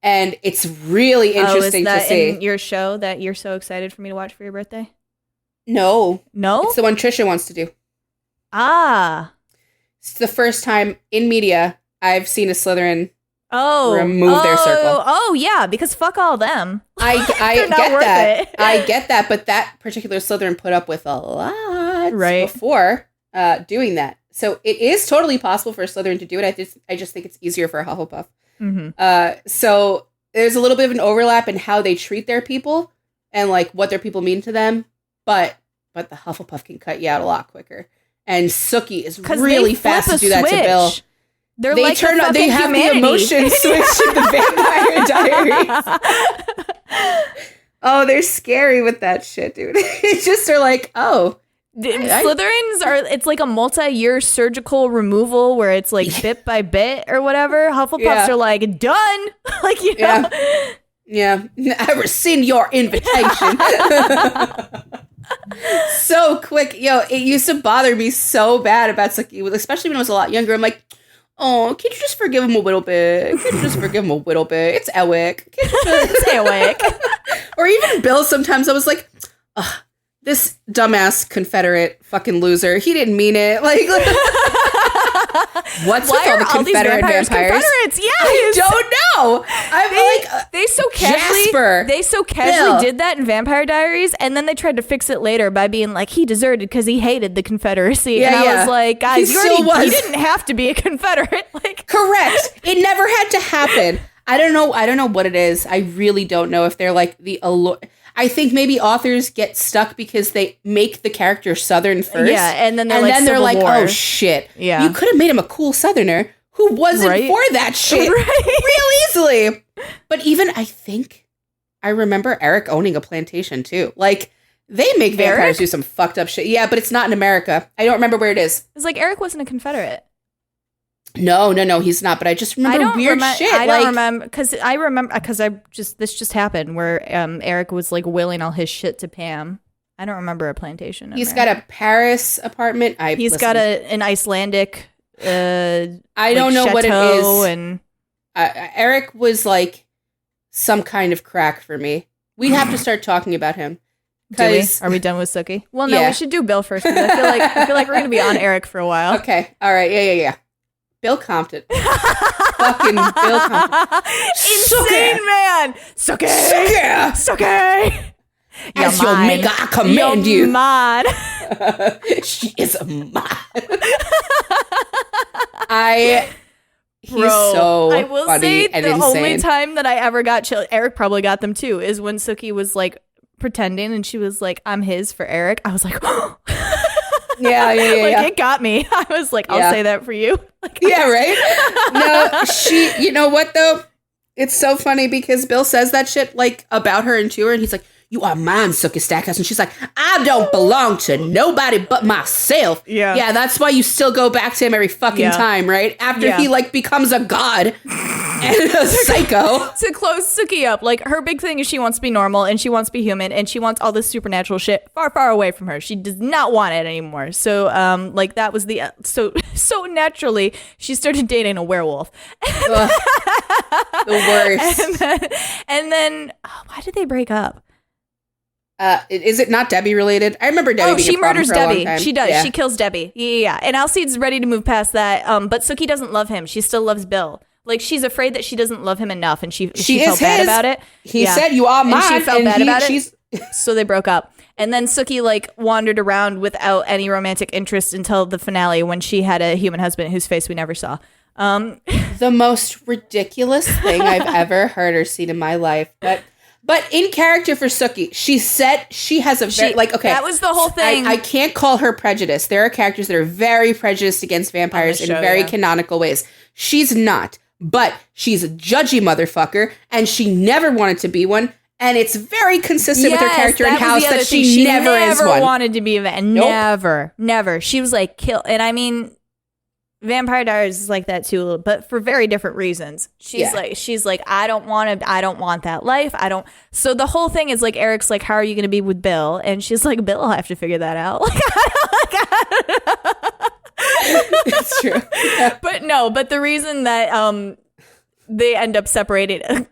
And it's really interesting to see. In your show that you're so excited for me to watch for your birthday? No. No? It's the one Trisha wants to do. Ah. It's the first time in media I've seen a Slytherin remove their circle. Oh, yeah, because fuck all them. I get that. I get that, but that particular Slytherin put up with a lot before doing that. So it is totally possible for a Slytherin to do it. I just think it's easier for a Hufflepuff. Mm-hmm. So there's a little bit of an overlap in how they treat their people and like what their people mean to them. But the Hufflepuff can cut you out a lot quicker. And Sookie is really fast to do that to Bill. They like turn on. They have humanity. The emotion switch in the Vampire Diaries. Oh, they're scary with that shit, dude. It's just they're like, oh. Slytherins are, it's like a multi-year surgical removal where it's like bit by bit or whatever. Hufflepuffs are like, done. Like, you know. Yeah. I rescind your invitation. So quick. Yo, it used to bother me so bad about Sookie, especially when I was a lot younger. I'm like, oh, can you just forgive him a little bit? It's Ewick. It's Ewick. Or even Bill sometimes I was like, ugh. This dumbass Confederate fucking loser. He didn't mean it. Like what's with all the Confederate vampires? Confederates? Yeah, I don't know. They so casually did that in Vampire Diaries, and then they tried to fix it later by being like, he deserted because he hated the Confederacy. Yeah, and I was like, guys, he didn't have to be a Confederate. Like, correct. It never had to happen. I don't know what it is. I really don't know if they're like I think maybe authors get stuck because they make the character Southern first. Yeah, and then they're like, oh shit. Yeah. You could have made him a cool Southerner who wasn't for that shit real easily. But even I remember Eric owning a plantation too. Like, they make vampires do some fucked up shit. Yeah, but it's not in America. I don't remember where it is. It's like Eric wasn't a Confederate. No, he's not. But I just remember weird shit. I don't remember because this just happened where Eric was like willing all his shit to Pam. I don't remember a plantation. He's got a Paris apartment. He's got an Icelandic. I don't know what it is. And Eric was like some kind of crack for me. We have to start talking about him. Do we? Are we done with Sookie? Well, no, we should do Bill first. I feel like we're gonna be on Eric for a while. Okay. All right. Yeah. Bill Compton. Fucking Bill Compton. Insane man. Sookie. As your maker, I command you. Mine. She is mine. He's Bro, so I will funny say and the insane. only time that I ever got chill, Eric probably got them too, is when Sookie was like pretending and she was like, I'm his for Eric. I was like, yeah. Like it got me. I was like, I'll say that for you. Like, yeah, right? No, you know what though? It's so funny because Bill says that shit like about her and to her, and he's like, you are mine, Sookie Stackhouse. And she's like, I don't belong to nobody but myself. Yeah. Yeah, that's why you still go back to him every fucking time, right? After he like becomes a god and a psycho. To close Sookie up, like her big thing is she wants to be normal and she wants to be human and she wants all this supernatural shit far, far away from her. She does not want it anymore. So, like that was the so naturally she started dating a werewolf. Ugh, the worst. And then why did they break up? Is it not Debbie related? I remember Debbie being she a problem murders for a long Debbie. time. She does. Yeah. She kills Debbie. Yeah. And Alcide's ready to move past that. But Sookie doesn't love him. She still loves Bill. Like she's afraid that she doesn't love him enough, and she felt bad about it. He said, "You are mine," and she felt bad about it. So they broke up. And then Sookie like wandered around without any romantic interest until the finale when she had a human husband whose face we never saw. The most ridiculous thing I've ever heard or seen in my life, But in character for Sookie, she said she has a very, okay. That was the whole thing. I can't call her prejudiced. There are characters that are very prejudiced against vampires in very canonical ways. She's not, but she's a judgy motherfucker, and she never wanted to be one. And it's very consistent with her character in House that she never is one. Never wanted to be a vampire. Nope. Never. She was like, kill. And I mean, Vampire Diaries is like that too, but for very different reasons. She's like, I don't want that life. So the whole thing is like, Eric's like, how are you going to be with Bill? And she's like, Bill will have to figure that out. It's true. Yeah. But the reason that they end up separated,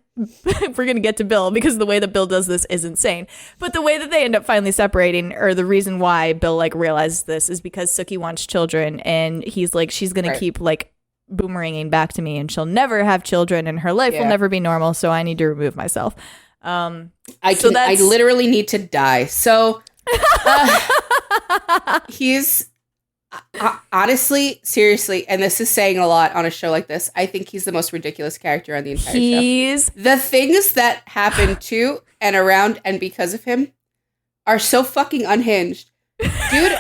if we're going to get to Bill, because the way that Bill does this is insane. But the way that they end up finally separating, or the reason why Bill like realizes this, is because Sookie wants children, and he's like, she's going to keep like boomeranging back to me, and she'll never have children, and her life will never be normal. So I need to remove myself. I literally need to die. So he's honestly, seriously, and this is saying a lot on a show like this, I think he's the most ridiculous character on the entire show. The things that happen to and around and because of him are so fucking unhinged. Dude,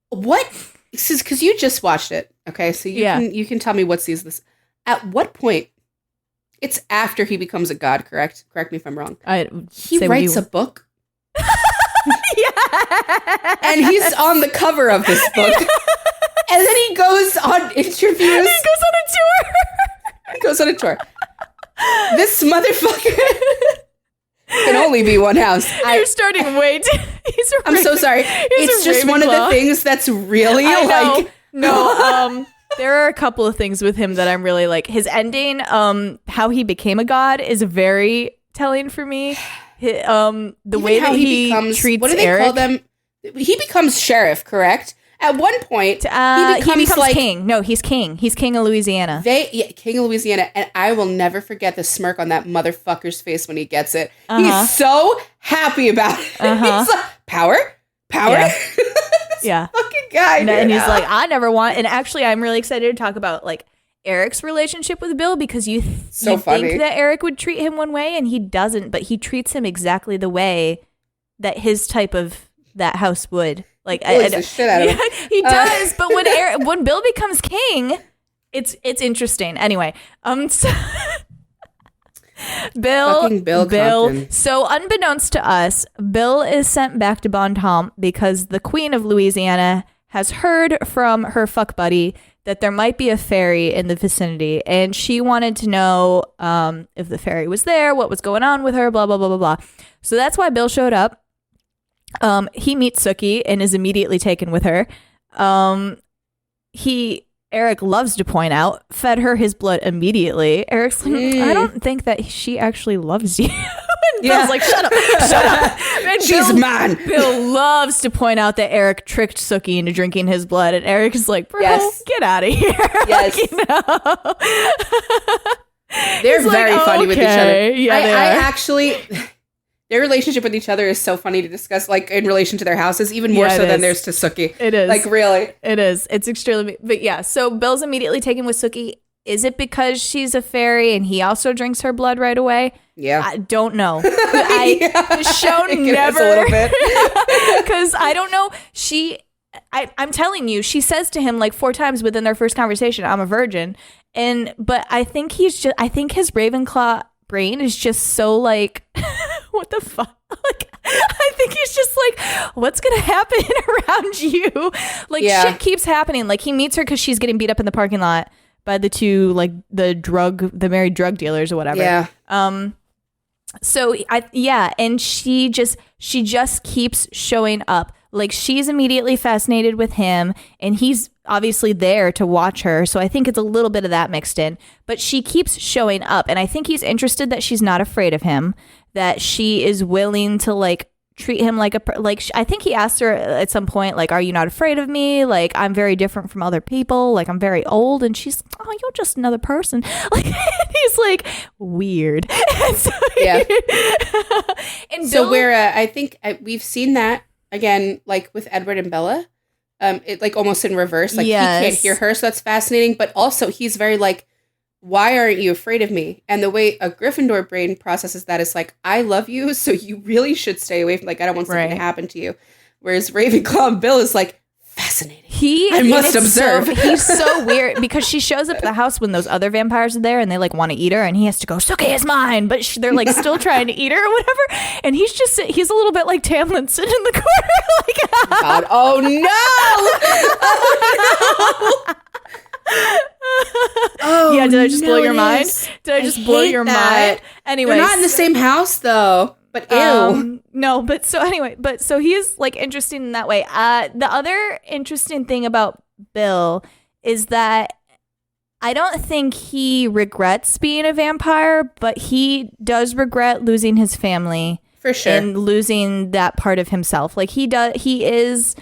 what? Because you just watched it, okay? So you can tell me what sees this. At what point? It's after he becomes a god, correct? Correct me if I'm wrong. He writes a book? And he's on the cover of this book. And then he goes on interviews. He goes on a tour. This motherfucker can only be one house. You're starting way too... I'm so sorry. It's just one of the things that's really like... No, there are a couple of things with him that I'm really like. His ending, how he became a god is very telling for me. The way that he treats what do they Eric. Call them? He becomes sheriff, correct? At one point, he becomes like, king. No, he's king. He's king of Louisiana. King of Louisiana, and I will never forget the smirk on that motherfucker's face when he gets it. He's so happy about it. He's like, power. Yeah. Fucking guy. And he's like, I never want. And actually, I'm really excited to talk about like Eric's relationship with Bill, because you think that Eric would treat him one way, and he doesn't, but he treats him exactly the way that his type of that house would. Like, the shit out of him. He does. But when Bill becomes king, it's interesting. Anyway, so Bill. So unbeknownst to us, Bill is sent back to Bon Tom because the Queen of Louisiana has heard from her fuck buddy that there might be a fairy in the vicinity, and she wanted to know if the fairy was there, what was going on with her, blah, blah, blah, blah, blah. So that's why Bill showed up. He meets Sookie and is immediately taken with her. Eric loves to point out, fed her his blood immediately. Eric's like, I don't think that she actually loves you. And Bill's like, shut up. And she's mine. Bill loves to point out that Eric tricked Sookie into drinking his blood, and Eric is like, bro, get out of here. Yes. They're very funny with each other. Yeah, I actually... their relationship with each other is so funny to discuss, like in relation to their houses, even more so than there's to Sookie. It is. Like, really. It is. It's extremely, but yeah. So Bill's immediately taken with Sookie. Is it because she's a fairy and he also drinks her blood right away? Yeah. I don't know. The show never. A little bit. Because I don't know. I'm telling you, she says to him like 4 times within their first conversation, I'm a virgin. But I think his Ravenclaw brain is just so like, what the fuck? Like, I think he's just like, what's gonna happen around you? Like, shit keeps happening. Like, he meets her because she's getting beat up in the parking lot by the 2, like, the married drug dealers or whatever. Yeah. So and she just keeps showing up. Like, she's immediately fascinated with him, and he's obviously there to watch her. So I think it's a little bit of that mixed in. But she keeps showing up, and I think he's interested that she's not afraid of him, that she is willing to, like, treat him like I think he asked her at some point, like, are you not afraid of me? Like, I'm very different from other people. Like, I'm very old. And she's, oh, you're just another person. Like, he's like, weird. And so, and so where I think we've seen that again, like with Edward and Bella, it like almost in reverse. Like, he can't hear her. So that's fascinating. But also he's very like, why aren't you afraid of me? And the way a Gryffindor brain processes that is like, I love you, so you really should stay away from, like, I don't want something to happen to you. Whereas Ravenclaw and Bill is like, fascinating. I must observe. He's so weird because she shows up at the house when those other vampires are there and they like want to eat her, and he has to go, Sookie is mine, but they're like still trying to eat her or whatever. And he's a little bit like Tamlin sitting in the corner. Like, God, oh no! Oh no! Oh, yeah, did I just blow your mind? Did I just blow your mind? Anyway, they're not in the same house though. But ew. No, but so he is like interesting in that way. The other interesting thing about Bill is that I don't think he regrets being a vampire, but he does regret losing his family for sure and losing that part of himself. Like, he is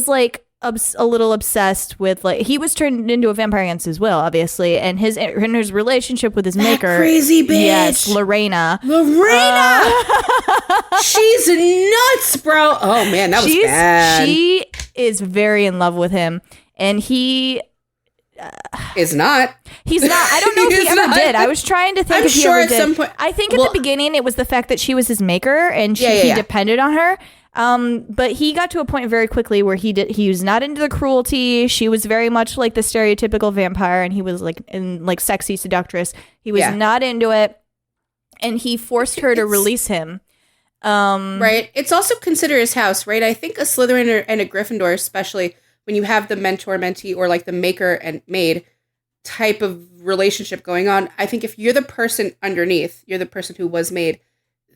like a little obsessed with, like, he was turned into a vampire against his will, obviously, and his relationship with his maker, crazy bitch, yes, Lorena, she's nuts, bro. Oh man, that was bad. She is very in love with him, and he is not. He's not. I don't know if he ever did. I was trying to think if he ever did. At some point, I think at the beginning it was the fact that she was his maker and he depended on her. But he got to a point very quickly where he was not into the cruelty. She was very much like the stereotypical vampire, and he was like sexy seductress. He was not into it, and he forced her to release him. Right. It's also considered his house, right? I think a Slytherin and a Gryffindor, especially when you have the mentor-mentee or like the maker and maid type of relationship going on, I think if you're the person underneath, you're the person who was made,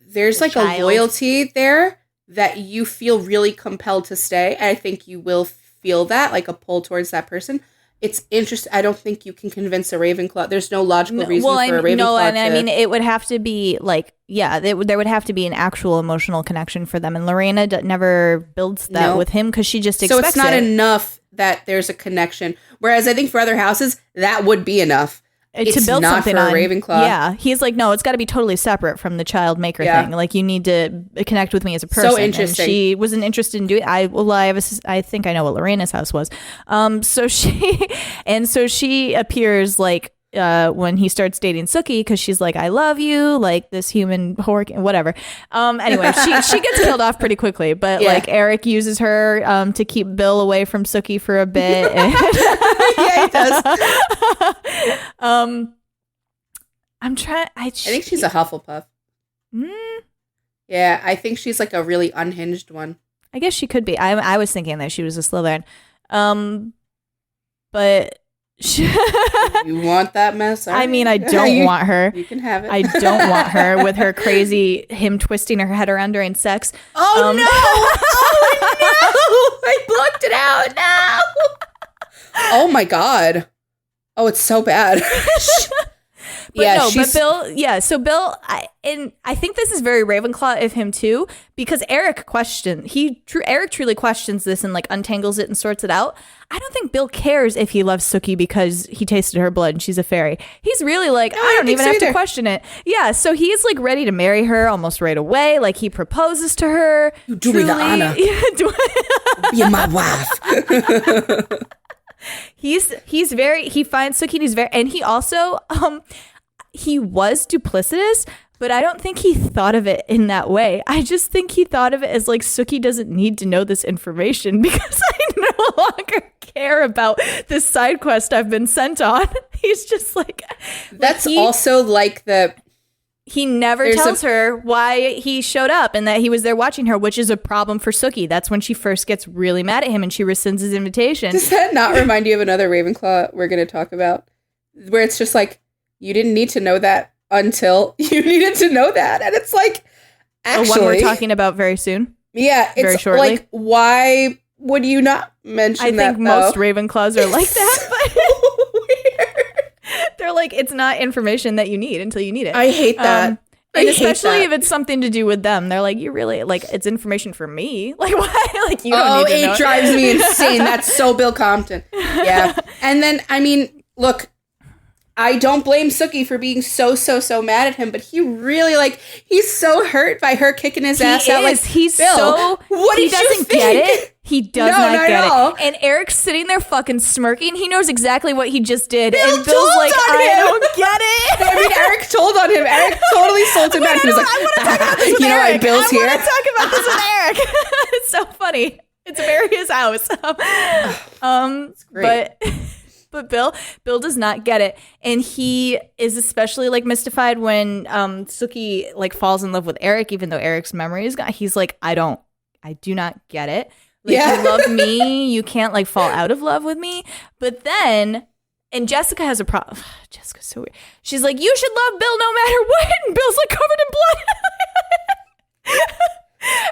there's like a loyalty there that you feel really compelled to stay. And I think you will feel that, like a pull towards that person. It's interesting. I don't think you can convince a Ravenclaw. There's no logical reason for a Ravenclaw No, and I mean, it would have to be like, there would have to be an actual emotional connection for them. And Lorena never builds that with him because she just expects it. So it's not enough that there's a connection. Whereas I think for other houses, that would be enough. To build not something for on a Ravenclaw. Yeah, he's like, no, it's got to be totally separate from the child maker thing. Like, you need to connect with me as a person. So interesting. And she wasn't interested in doing. I think I know what Lorena's house was. So she appears like when he starts dating Sookie, because she's like, I love you, like this human whore, whatever. Anyway, she gets killed off pretty quickly, but like Eric uses her to keep Bill away from Sookie for a bit. And yeah, he does. I think she's a Hufflepuff. Yeah, I think she's like a really unhinged one. I guess she could be. I was thinking that she was a Slytherin. But you want that mess? I mean, I don't want her. You can have it. I don't want her with her crazy, him twisting her head around during sex. Oh no! Oh no! I blocked it out now. Oh my god. Oh, it's so bad. But Yeah, but Bill, so Bill, I think this is very Ravenclaw of him too, because Eric truly questions this and like untangles it and sorts it out. I don't think Bill cares if he loves Sookie because he tasted her blood and she's a fairy. He's really like, I don't even have to question it. Yeah, so he's like ready to marry her almost right away. Like he proposes to her. You do me the honor. Be my wife. He finds Sookie and he's very, and he also, he was duplicitous, but I don't think he thought of it in that way. I just think he thought of it as like, Sookie doesn't need to know this information because I no longer care about this side quest I've been sent on. He's just like, that's also like he never tells her why he showed up and that he was there watching her, which is a problem for Sookie. That's when she first gets really mad at him and she rescinds his invitation. Does that not remind you of another Ravenclaw we're going to talk about? Where it's just like, you didn't need to know that until you needed to know that. And it's like, actually. The one we're talking about very soon? Yeah. It's very shortly. Like, why would you not mention that? I think most Ravenclaws are like that, but they're like, it's not information that you need until you need it. I hate that. And especially if it's something to do with them. They're like, you really, like, it's information for me. Like, why? Like, you don't need to know. It drives me insane. That's so Bill Compton. Yeah. And then, I mean, look, I don't blame Sookie for being so mad at him, but he really, like, he's so hurt by her kicking his ass out. Like, he's Bill, so, what he did you doesn't think? get it. He does not get all. it. And Eric's sitting there fucking smirking. He knows exactly what he just did. Bill and Bill's like, I don't get it. I mean, Eric told on him. Eric totally sold him out. He was like, I want to talk about this with you know Eric. why Bill's here? I want to talk about this with Eric. It's so funny. It's Maria's house. It's great. But Bill does not get it. And he is especially like mystified when Sookie like falls in love with Eric, even though Eric's memory is gone. He's like, I do not get it. Like, you love me. You can't like fall out of love with me. But then, and Jessica has a problem. Jessica's so weird. She's like, you should love Bill no matter what. And Bill's like covered in blood.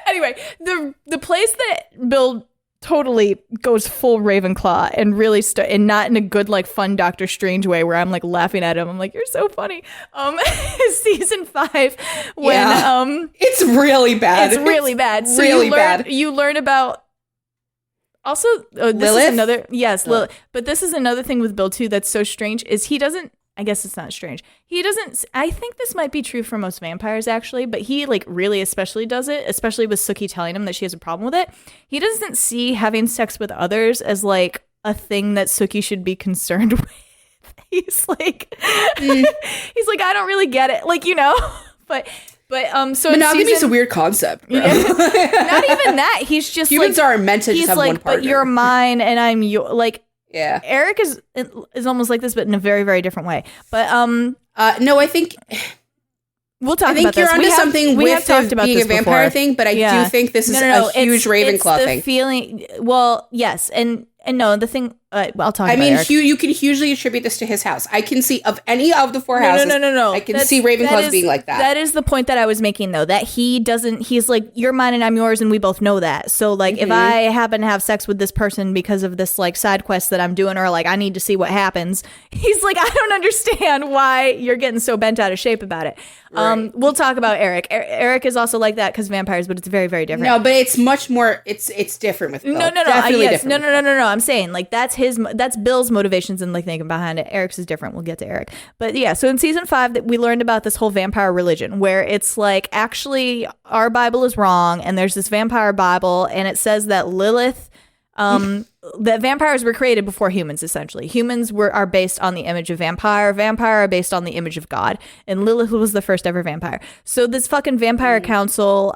Anyway, the place that Bill totally goes full Ravenclaw and really and not in a good like fun Doctor Strange way where I'm like laughing at him. I'm like, you're so funny. Season 5 when it's really bad. It's really bad. So really bad. You learn about also Lilith. But this is another thing with Bill too that's so strange is he doesn't. I guess it's not strange. He doesn't. I think this might be true for most vampires actually, but he like really especially does it, especially with Sookie telling him that she has a problem with it. He doesn't see having sex with others as like a thing that Sookie should be concerned with. He's like, he's like, I don't really get it, like, you know, but so monogamy is a weird concept, bro. Not even that. He's just humans like, are meant to just have like, one partner. But you're mine and I'm your like. Yeah, Eric is almost like this, but in a very, very different way. But no, I think we'll talk about this. I think you're onto something with talked about being a vampire before. thing, but I do think this is a huge Ravenclaw thing. Feeling, well, yes, and no, the thing. I'll talk. I mean, Eric. you can hugely attribute this to his house. I can see of any of the 4 houses. No. I can see Ravenclaws being like that. That is the point that I was making, though. That he doesn't. He's like, you're mine and I'm yours, and we both know that. So, like, if I happen to have sex with this person because of this like side quest that I'm doing, or like I need to see what happens, he's like, I don't understand why you're getting so bent out of shape about it. Right. We'll talk about Eric. Eric is also like that because vampires, but it's very, very different. No, but it's much more. It's different with Bill. No. I'm saying like that's Bill's motivations and like thinking behind it. Eric's is different. We'll get to Eric. But yeah, so in season 5 that we learned about this whole vampire religion where it's like actually our Bible is wrong and there's this vampire Bible and it says that Lilith that vampires were created before humans, essentially. Humans are based on the image of vampire. Vampire are based on the image of God. And Lilith was the first ever vampire. So this fucking vampire council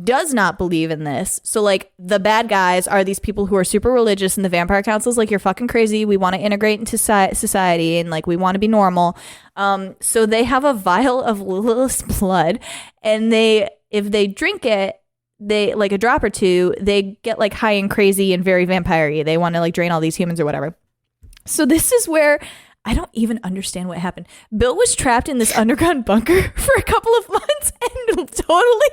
does not believe in this. So, like, the bad guys are these people who are super religious, and the vampire council's like, you're fucking crazy. We want to integrate into society, and, like, we want to be normal. So they have a vial of Lilith's blood, and if they drink it, they like a drop or two, they get like high and crazy and very vampire-y. They want to like drain all these humans or whatever. So this is where I don't even understand what happened. Bill was trapped in this underground bunker for a couple of months and totally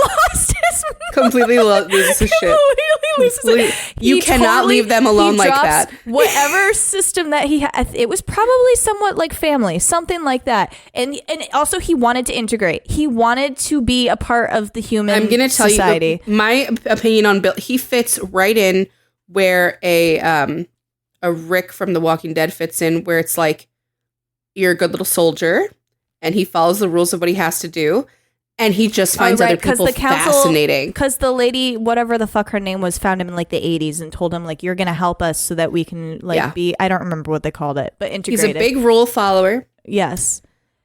lost his mind. Completely loses his shit. You cannot leave them alone like that. Whatever system that he had, it was probably somewhat like family, something like that. And also he wanted to integrate. He wanted to be a part of the human society. I'm going to tell you my opinion on Bill. He fits right in where a Rick from The Walking Dead fits in, where it's like, you're a good little soldier and he follows the rules of what he has to do. And he just finds other people fascinating. Because the lady, whatever the fuck her name was, found him in like the 80s and told him like, you're going to help us so that we can be, I don't remember what they called it, but integrated. He's a big rule follower. Yes.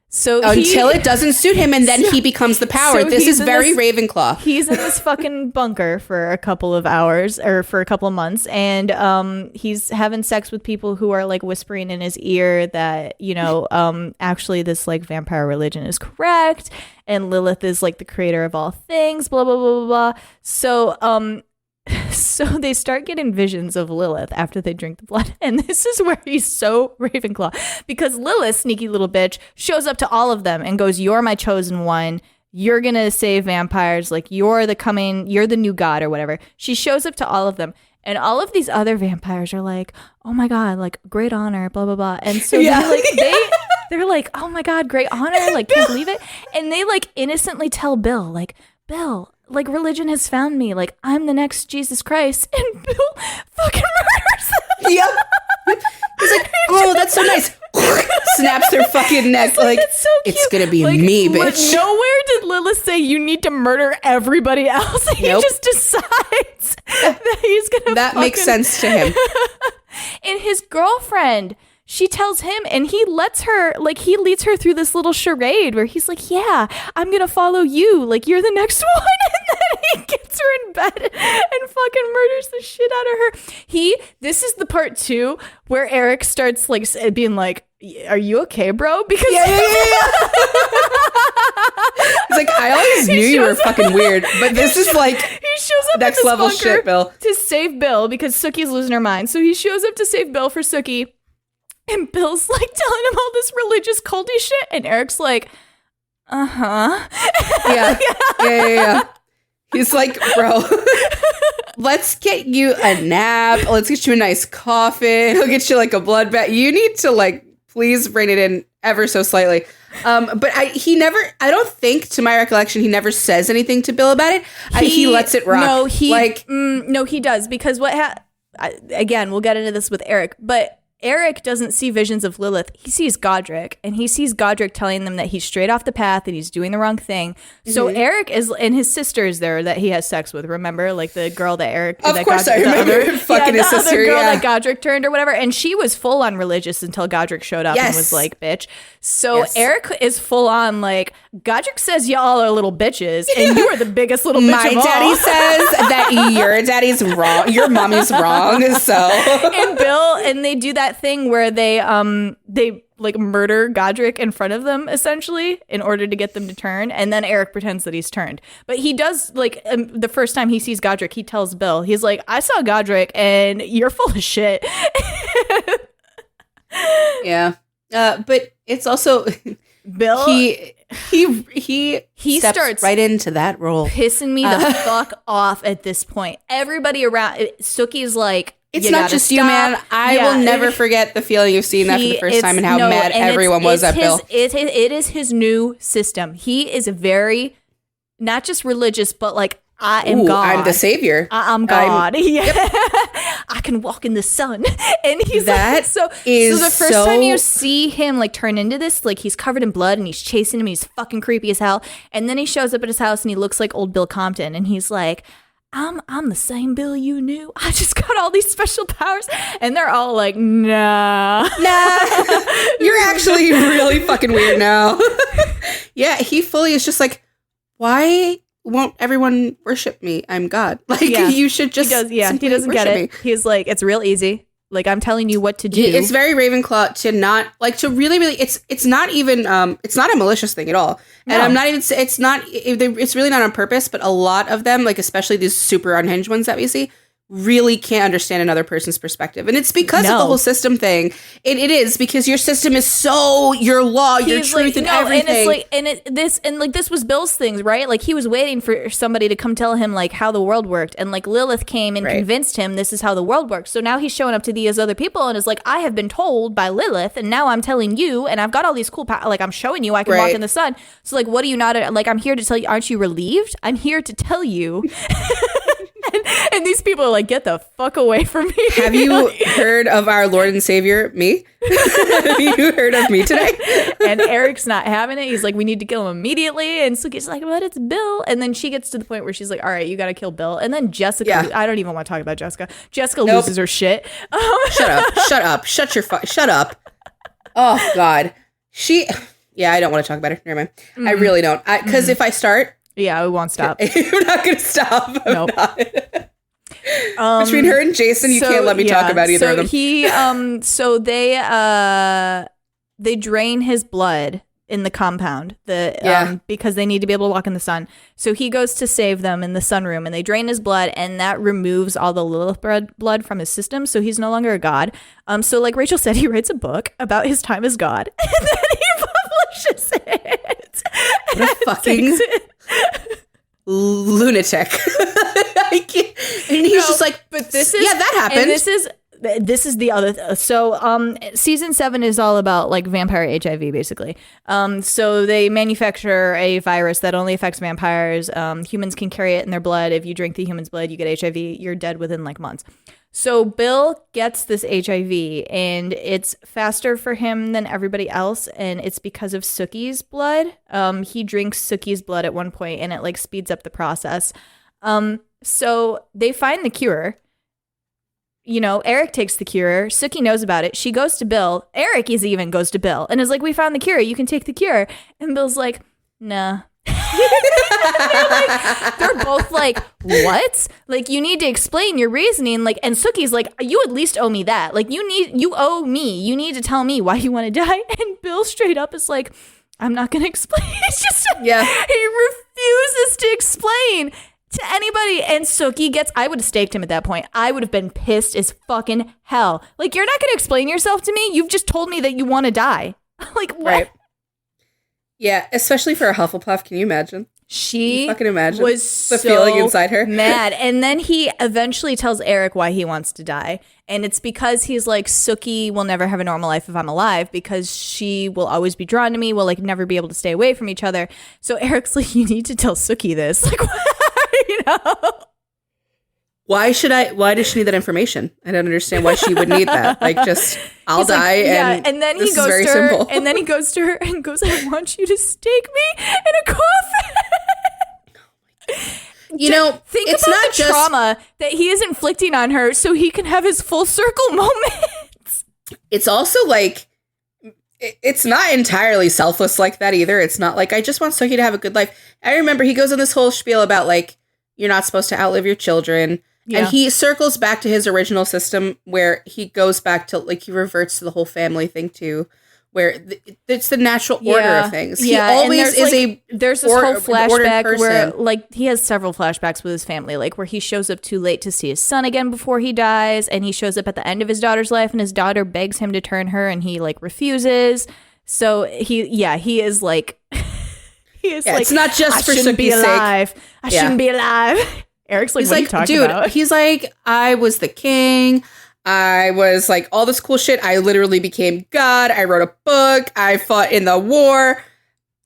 So until it doesn't suit him, and then he becomes the power. So this is very Ravenclaw. He's in this fucking bunker for a couple of hours or for a couple of months, and he's having sex with people who are like whispering in his ear that, you know, actually this like vampire religion is correct, and Lilith is like the creator of all things, blah blah blah blah blah. So they start getting visions of Lilith after they drink the blood. And this is where he's so Ravenclaw. Because Lilith, sneaky little bitch, shows up to all of them and goes, you're my chosen one. You're going to save vampires. Like, you're the new god or whatever. She shows up to all of them. And all of these other vampires are like, oh my God, like, great honor, blah, blah, blah. And so they're like, oh my God, great honor. Like, can't believe it. And they like innocently tell Bill, like, Bill, like, religion has found me. Like, I'm the next Jesus Christ. And Bill fucking murders them. Yep. He's like, oh, that's so nice. Snaps their fucking neck. Like, it's so cute. It's going to be like, me, bitch. Nowhere did Lilith say you need to murder everybody else. He just decides that he's going to That makes sense to him. And his girlfriend, she tells him, and he lets her, like, he leads her through this little charade where he's like, yeah, I'm going to follow you. Like, you're the next one. And then he gets her in bed and fucking murders the shit out of her. This is the part 2 where Eric starts, like, being like, are you okay, bro? Because yeah. He's like, I always knew you were fucking weird, but this is like he shows up next level shit, Bill. To save Bill because Sookie's losing her mind. So he shows up to save Bill for Sookie. And Bill's like telling him all this religious culty shit. And Eric's like, uh-huh. Yeah. He's like, bro, let's get you a nap. Let's get you a nice coffin. He'll get you like a blood bath. You need to like, please rein it in ever so slightly. But I don't think, to my recollection, he never says anything to Bill about it. He lets it rock. No, he does. Because again, we'll get into this with Eric, but Eric doesn't see visions of Lilith. He sees Godric, and he sees Godric telling them that he's straight off the path and he's doing the wrong thing. So Eric and his sister is there that he has sex with. Remember, like the girl that Eric. Of course, I remember fucking his sister. The other girl that Godric turned or whatever, and she was full on religious until Godric showed up and was like, "Bitch." So Eric is full on like Godric says y'all are little bitches, and you are the biggest little bitch My of all. daddy says that your daddy's wrong, your mommy's wrong. So and Bill and they do that thing where they like murder Godric in front of them essentially in order to get them to turn, and then Eric pretends that he's turned. But he does like the first time he sees Godric, he tells Bill, he's like, I saw Godric and you're full of shit. Yeah. But it's also Bill he starts right into that role, pissing me the fuck off at this point. Everybody around Sookie's like, it's not just you, man. I will never forget the feeling of seeing that for the first time and how mad everyone was at Bill. It is his new system. He is very, not just religious, but like, I am God. I'm the savior. I'm God. I can walk in the sun. And he's that like, so the first time you see him like turn into this, like he's covered in blood and he's chasing him. He's fucking creepy as hell. And then he shows up at his house and he looks like old Bill Compton. And he's like, I'm the same Bill you knew. I just got all these special powers. And they're all like, nah. You're actually really fucking weird now. Yeah, he fully is just like, why won't everyone worship me? I'm God. Like, you should just he doesn't get it. Me. He's like, it's real easy. Like, I'm telling you what to do. It's very Ravenclaw to not, like, to really, it's not even, it's not a malicious thing at all. And I'm not even, it's really not on purpose, but a lot of them, like, especially these super unhinged ones that we see, really can't understand another person's perspective. And it's because of the whole system thing. It is because your system is so your law, your truth, and everything. And it's like, this was Bill's things, right? Like, he was waiting for somebody to come tell him like how the world worked, and like Lilith came and convinced him this is how the world works. So now he's showing up to these other people and is like, I have been told by Lilith, and now I'm telling you, and I've got all these cool like, I'm showing you I can walk in the sun. So like, what do you not like? I'm here to tell you. Aren't you relieved? I'm here to tell you. And these people are like, get the fuck away from me. Have you heard of our Lord and Savior, me? Have you heard of me today? And Eric's not having it. He's like, we need to kill him immediately. And Sookie's like, but it's Bill. And then she gets to the point where she's like, all right, you got to kill Bill. And then Jessica, I don't even want to talk about Jessica. Jessica loses her shit. Shut up. Oh, God. I don't want to talk about her. Never mind. I really don't. Because if I start... Yeah, we won't stop. You're not going to stop. Nope. Between her and Jason, you can't let me talk about either of them. So they drain his blood in the compound because they need to be able to walk in the sun. So he goes to save them in the sunroom, and they drain his blood, and that removes all the Lilith blood from his system. So he's no longer a god. So like Rachel said, he writes a book about his time as god, and then he publishes it. What a fucking lunatic. I can't. And he's just like, but this is that happened. And this is the other so season 7 is all about like vampire HIV basically. So they manufacture a virus that only affects vampires. Humans can carry it in their blood. If you drink the human's blood, you get HIV. You're dead within like months. So Bill gets this HIV, and it's faster for him than everybody else, and it's because of Sookie's blood. He drinks Sookie's blood at one point, and it like speeds up the process. So they find the cure. You know, Eric takes the cure. Sookie knows about it. She goes to Bill. Eric even goes to Bill and is like, we found the cure. You can take the cure. And Bill's like, nah. They're both like, what? Like, you need to explain your reasoning. Like, and Sookie's like, you at least owe me that. Like, you owe me. You need to tell me why you want to die. And Bill straight up is like, I'm not gonna explain. It's just he refuses to explain to anybody. And Sookie I would have staked him at that point. I would have been pissed as fucking hell. Like, you're not gonna explain yourself to me. You've just told me that you want to die. Like, what? Right. Yeah, especially for a Hufflepuff. Can you imagine? She fucking imagine was the feeling inside her. Mad. And then he eventually tells Eric why he wants to die. And it's because he's like, Sookie will never have a normal life if I'm alive, because she will always be drawn to me. We'll like never be able to stay away from each other. So Eric's like, you need to tell Sookie this. Like, you know? Why does she need that information? I don't understand why she would need that. Like, just, I'll die. Like, and then he goes to her, simple. And then he goes to her and goes, I want you to stake me in a coffin. You know, think it's about not the just trauma that he is inflicting on her so he can have his full circle moments. It's also like, it's not entirely selfless like that either. It's not like, I just want Sookie to have a good life. I remember he goes on this whole spiel about like, you're not supposed to outlive your children. Yeah. And he circles back to his original system where he goes back to, like, he reverts to the whole family thing too, where it's the natural order of things. He always is there's this whole flashback where, like, he has several flashbacks with his family, like where he shows up too late to see his son again before he dies, and he shows up at the end of his daughter's life, and his daughter begs him to turn her, and he, like, refuses. So he is like, like, it's not just for Sookie's sake. I shouldn't be alive. Eric's like, he's what like, are you talking dude, about? He's like, I was the king. I was like all this cool shit. I literally became God. I wrote a book. I fought in the war.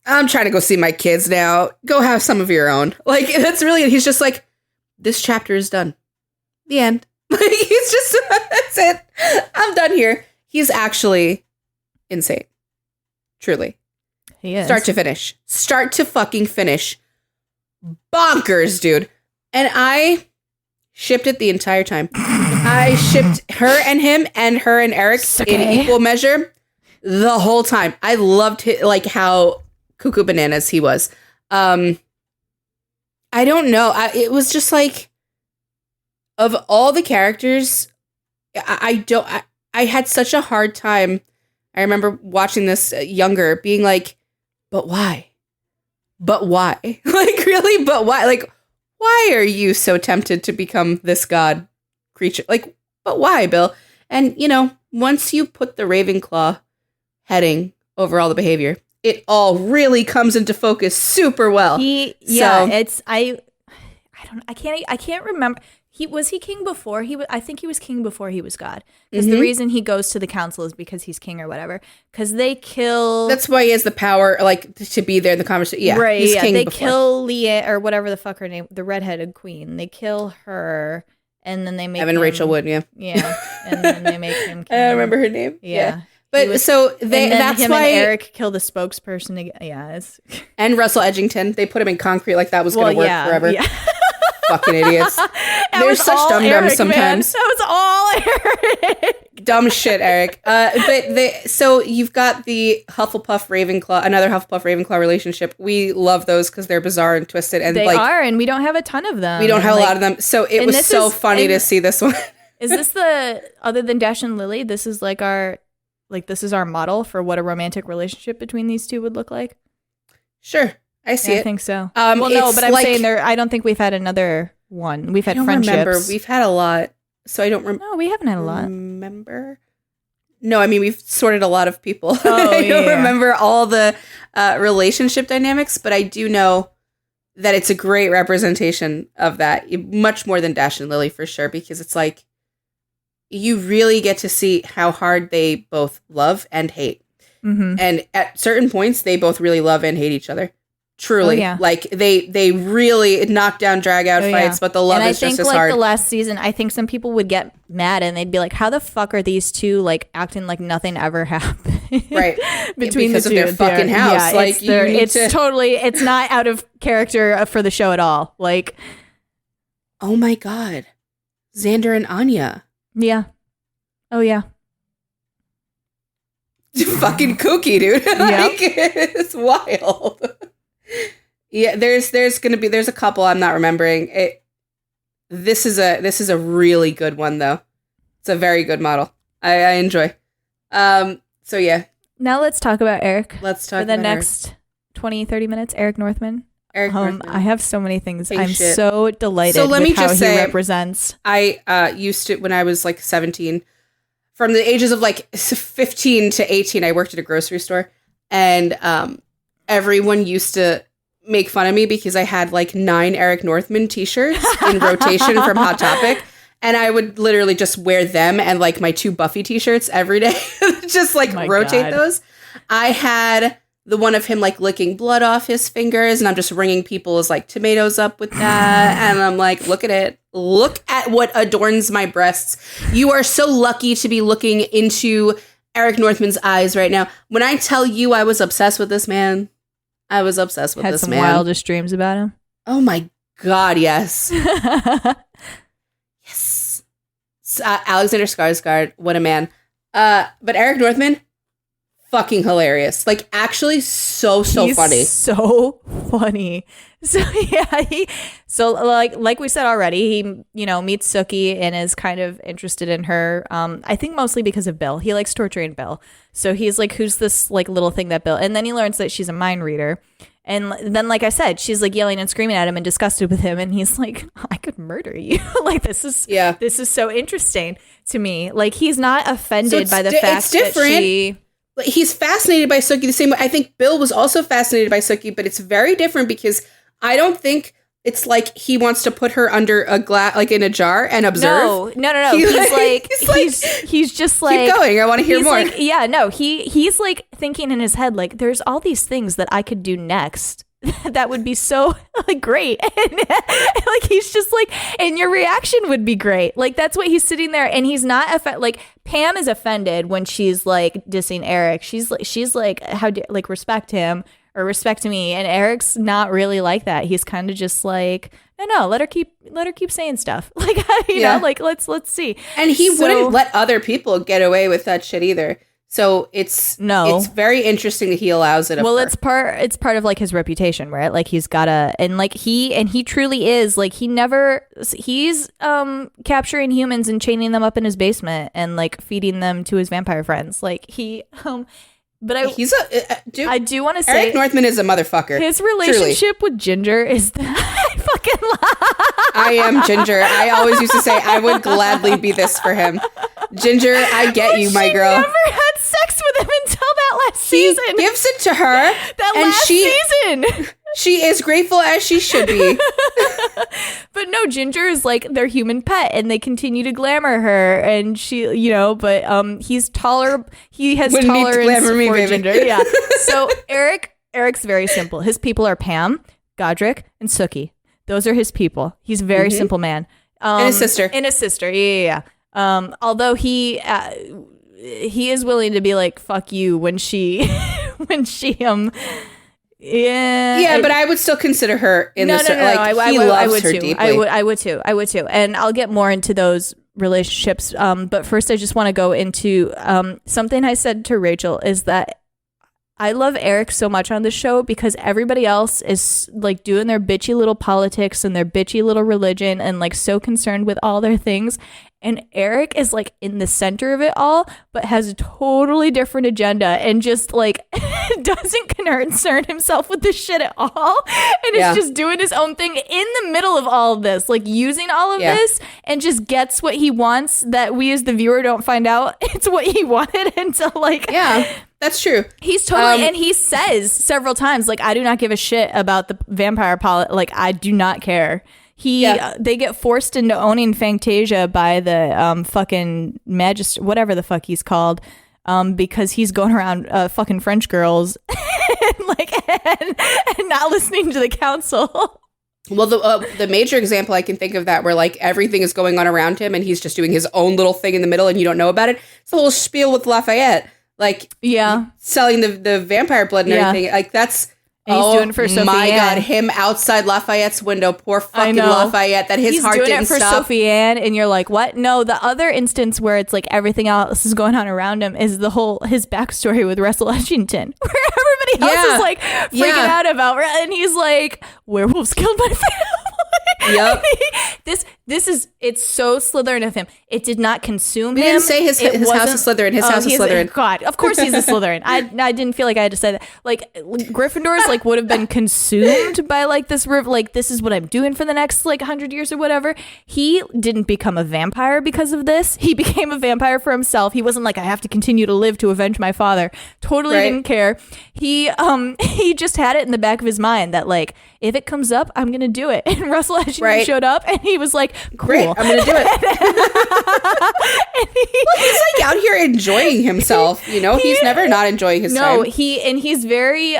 I'm trying to go see my kids now. Go have some of your own. Like, that's really it. He's just like, this chapter is done. The end. Like, he's just, that's it. I'm done here. He's actually insane. Truly. He is. Start to finish. Start to fucking finish. Bonkers, dude. And I shipped it the entire time. I shipped her and him and her and Eric in equal measure the whole time. I loved like how cuckoo bananas he was. I don't know. It was just like, of all the characters, I had such a hard time. I remember watching this younger, being like, but why? But why? Like, really? But why? Like, why are you so tempted to become this god? creature. Like, but why, Bill? And, once you put the Ravenclaw heading over all the behavior, it all really comes into focus super well. I can't remember. Was he king before I think he was king before he was God. Because the reason he goes to the council is because he's king or whatever. Because they kill. That's why he has the power, like, to be there in the conversation. Yeah, right. He's king they before. Kill Leah or whatever the fuck her name, the redheaded queen. They kill her, and then they make Evan him, Rachel Wood. Yeah, and then they make him king. I don't remember her name. Yeah. But that's him why and Eric kill the spokesperson again. Yeah, and Russell Edgington, they put him in concrete like that was going to work forever. Yeah. Fucking idiots. They're such dum-dums sometimes. Man. That was all Eric. Dumb shit, Eric. So you've got the Hufflepuff Ravenclaw, another Hufflepuff Ravenclaw relationship. We love those because they're bizarre and twisted, and they are, and we don't have a ton of them. We don't have a lot of them, so it was so funny to see this one. Is this other than Dash and Lily? This is this is our model for what a romantic relationship between these two would look like. Sure, I see it. I think so. No, but I'm saying I don't think we've had another one. We've had friendships. Remember, we've had a lot, so I don't remember. No, we haven't had a lot. Remember? No, I mean we've sorted a lot of people. Oh, I don't remember all the relationship dynamics, but I do know that it's a great representation of that, much more than Dash and Lily for sure, because it's like you really get to see how hard they both love and hate. Mm-hmm. And at certain points, they both really love and hate each other. Truly. Oh, yeah. Like, they really knock down, drag out fights, but the love is just as hard. And I think, the last season, I think some people would get mad and they'd be like, how the fuck are these two, like, acting like nothing ever happened? Right. Between because the of two. their fucking house. Yeah, like, it's not out of character for the show at all. Like, oh my God. Xander and Anya. Yeah. Oh, yeah. Fucking kooky, dude. Like, it's wild. Yeah, there's a couple I'm not remembering. This is a really good one though. It's a very good model. I enjoy. So yeah. Now let's talk about Eric. Let's talk for the about next 20-30 minutes. Eric Northman. Northman. I have so many things. Hey, I'm shit. so delighted with how he represents. I used to, when I was like 17, from the ages of like 15 to 18, I worked at a grocery store, and everyone used to make fun of me because I had like 9 Eric Northman t-shirts in rotation from Hot Topic. And I would literally just wear them and like my 2 Buffy t-shirts every day. Just like rotate those. I had the one of him like licking blood off his fingers, and I'm just ringing people's like tomatoes up with that. And I'm like, look at it. Look at what adorns my breasts. You are so lucky to be looking into Eric Northman's eyes right now. When I tell you I was obsessed with this man, I was obsessed with this man. Had some wildest dreams about him. Oh my God, yes. Yes. Alexander Skarsgård, what a man. But Eric Northman, fucking hilarious. Like, actually so He's funny. So funny. So yeah, like we said already, he meets Sookie and is kind of interested in her. I think mostly because of Bill. He likes torturing Bill. So he's like, who's this like little thing that Bill? And then he learns that she's a mind reader. And then, like I said, she's like yelling and screaming at him and disgusted with him. And he's like, I could murder you. Like, this is so interesting to me. Like, he's not offended by the fact that he's fascinated by Sookie the same way. I think Bill was also fascinated by Sookie, but it's very different because I don't think it's like he wants to put her under a glass, like in a jar, and observe. No. He's just like, keep going. I want to hear more. Like, he's like thinking in his head, like, there's all these things that I could do next that would be so like great. And like, he's just like, and your reaction would be great. Like, that's what he's sitting there, and he's not like Pam is offended when she's like dissing Eric. She's like, how do like respect him or respect me, and Eric's not really like that. He's kind of just like, no, let her keep saying stuff. Like, know, like let's see. And he wouldn't let other people get away with that shit either. So it's very interesting that he allows it. Well, it's part of like his reputation, right? Like, he's gotta, and like he truly is like, he's capturing humans and chaining them up in his basement and like feeding them to his vampire friends. Like, but he's a dude. I do want to say Eric Northman is a motherfucker. His relationship with Ginger is I fucking love. I am Ginger. I always used to say I would gladly be this for him. Ginger, I get you, my girl. She never had sex with him until that last He season. gives it to her. Season. She is grateful as she should be. But no, Ginger is like their human pet, and they continue to glamour her, and she, but he's taller. He has Wouldn't need to tolerance glamour me, for baby. Ginger. Yeah. So Eric's very simple. His people are Pam, Godric, and Sookie. Those are his people. He's a very simple man. And his sister. And his sister. Yeah. Although he is willing to be like, fuck you when she Yeah, but I would still consider her in the circle. Like, he loves her deeply. I would too. And I'll get more into those relationships. But first, I just want to go into something I said to Rachel is that I love Eric so much on this show because everybody else is like doing their bitchy little politics and their bitchy little religion and like so concerned with all their things. And Eric is like in the center of it all, but has a totally different agenda and just like doesn't concern himself with this shit at all. And is just doing his own thing in the middle of all of this, like using all of this and just gets what he wants that we as the viewer don't find out it's what he wanted until like... Yeah. That's true. He's totally, and he says several times, like, I do not give a shit about the vampire like, I do not care. They get forced into owning Fantasia by the fucking magistrate, whatever the fuck he's called, because he's going around fucking French girls and not listening to the council. Well, the major example I can think of that where like everything is going on around him and he's just doing his own little thing in the middle and you don't know about it. It's the whole spiel with Lafayette. Like, selling the vampire blood and everything. Like, that's... And he's doing it for Sophie my Ann. God, him outside Lafayette's window. Poor fucking Lafayette. That his heart didn't stop. He's doing it for Sophie Ann, and you're like, what? No, the other instance where it's like everything else is going on around him is his backstory with Russell Edgington, where everybody else is like freaking out about, and he's like, werewolves killed my family. Yep. It's so Slytherin of him. It did not consume him. He didn't say his house is Slytherin. His house is Slytherin. God, of course he's a Slytherin. I didn't feel like I had to say that. Like, Gryffindor's like would have been consumed by like this, like, this is what I'm doing for the next like 100 years or whatever. He didn't become a vampire because of this. He became a vampire for himself. He wasn't like, I have to continue to live to avenge my father. Totally didn't care. He just had it in the back of his mind that like, if it comes up, I'm going to do it. And Russell Edgington showed up and he was like, cool. Great, I'm going to do it. He's like out here enjoying himself. He's never not enjoying his time. No, he's very